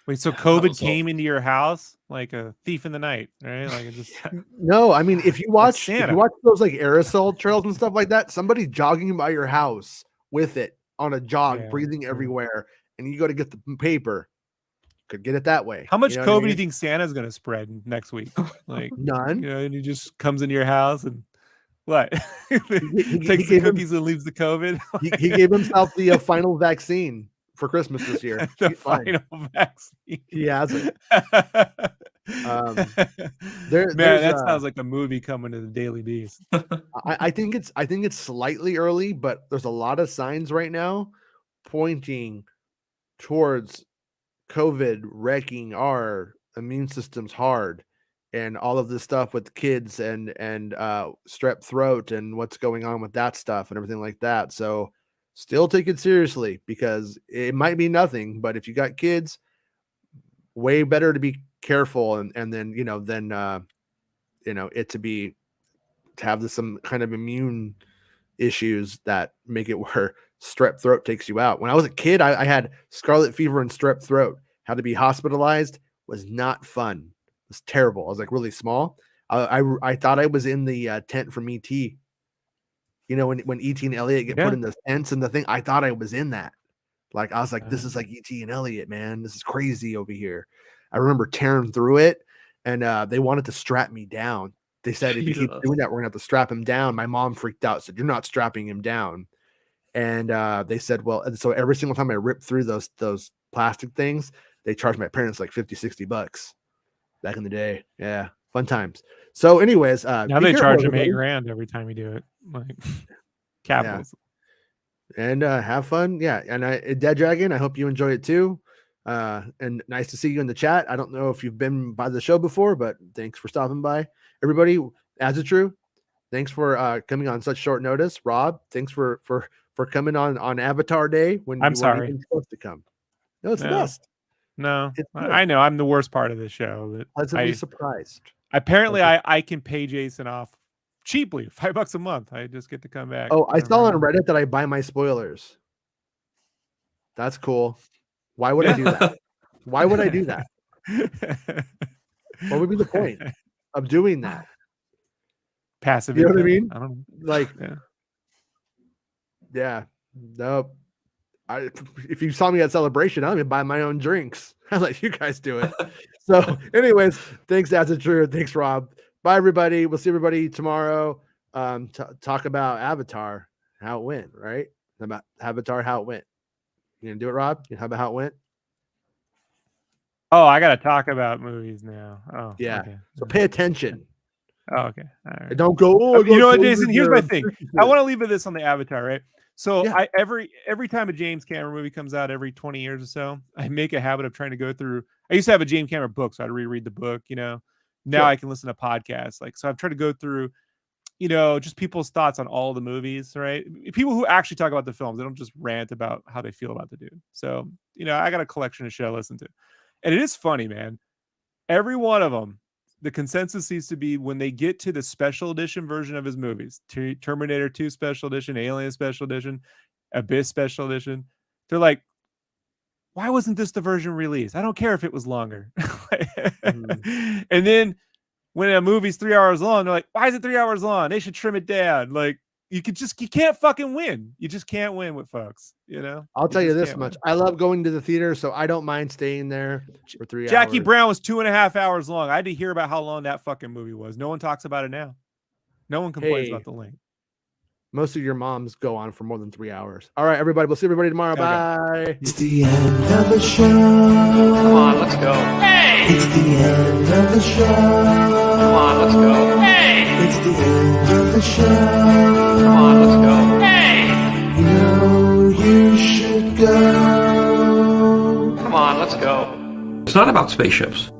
Wait, so COVID came into your house like a thief in the night, right? Like it just No, I mean, if you watch those like aerosol trails and stuff like that, somebody jogging by your house with it on a jog, breathing everywhere, and you go to get the paper. Could get it that way. How much COVID do you think Santa's going to spread next week? Like none. And he just comes into your house and what? he takes the cookies and leaves the COVID. he gave himself the final vaccine for Christmas this year. The final vaccine. He has it. That sounds like a movie coming to the Daily Beast. I think it's slightly early, but there's a lot of signs right now pointing towards COVID wrecking our immune systems hard, and all of this stuff with kids and strep throat and what's going on with that stuff and everything like that. So still take it seriously, because it might be nothing, but if you got kids, way better to be careful and then it to have some kind of immune issues that make it where strep throat takes you out. When I was a kid, I had scarlet fever and strep throat. Had to be hospitalized. Was not fun. It was terrible. I was like really small. I thought I was in the tent from ET. When ET and Elliot get put in the tents and the thing, I thought I was in that. Like, I was like, this is like ET and Elliot, man. This is crazy over here. I remember tearing through it, and they wanted to strap me down. They said, if you keep doing that, we're gonna have to strap him down. My mom freaked out, said, you're not strapping him down. And they said, well, and so every single time I ripped through those plastic things, they charged my parents like $50-$60 back in the day. Yeah, fun times. So anyways, now they charge him $8,000 every time you do it. Like capitals. Yeah. And have fun. Yeah. And Dead Dragon, I hope you enjoy it too. And nice to see you in the chat. I don't know if you've been by the show before, but thanks for stopping by. Everybody, as it's true, thanks for coming on such short notice. Rob, thanks for coming on Avatar Day when you weren't even supposed to come. No, it's the best. No, I know I'm the worst part of this show. But pleasantly surprised. Apparently, I can pay Jason off cheaply, $5 a month. I just get to come back. Oh, I saw on Reddit that I buy my spoilers. That's cool. Why would I do that? Why would I do that? What would be the point of doing that? Passive. You know what I mean? I don't like. Yeah. Nope. If you saw me at Celebration, I'm gonna buy my own drinks. I let you guys do it. So, anyways, thanks, That's a True. Thanks, Rob. Bye, everybody. We'll see everybody tomorrow. Talk about Avatar, how it went, right? About Avatar, how it went. You gonna do it, Rob? You know about how it went? Oh, I gotta talk about movies now. Oh, yeah. Okay. So pay attention. Oh, okay. All right. Don't go. Oh, you know what, Jason? Here's my thing. I want to leave this on the Avatar, right? So I every time a James Cameron movie comes out every 20 years or so, I make a habit of trying to go through. I used to have a James Cameron book, so I'd reread the book. Now I can listen to podcasts. So I've tried to go through, just people's thoughts on all the movies, right? People who actually talk about the films. They don't just rant about how they feel about the dude. So I got a collection of shit I listen to, and it is funny, man. Every one of them, the consensus seems to be when they get to the special edition version of his movies, Terminator 2 special edition, Alien special edition, Abyss special edition, they're like, why wasn't this the version released? I don't care if it was longer. And then when a movie's 3 hours long, they're like, why is it 3 hours long? They should trim it down. Like, you can't fucking win. You just can't win with folks, I'll tell you this much. I love going to the theater, so I don't mind staying there for 3 hours. Jackie Brown was 2.5 hours long. I had to hear about how long that fucking movie was. No one talks about it now. No one complains about the length. Most of your moms go on for more than 3 hours. All right, everybody. We'll see everybody tomorrow. Okay. Bye. It's the end of the show. Come on, let's go. Hey! It's the end of the show. Come on, let's go. Hey! It's the end of the show. Come on, let's go. Hey! You know you should go. Come on, let's go. It's not about spaceships.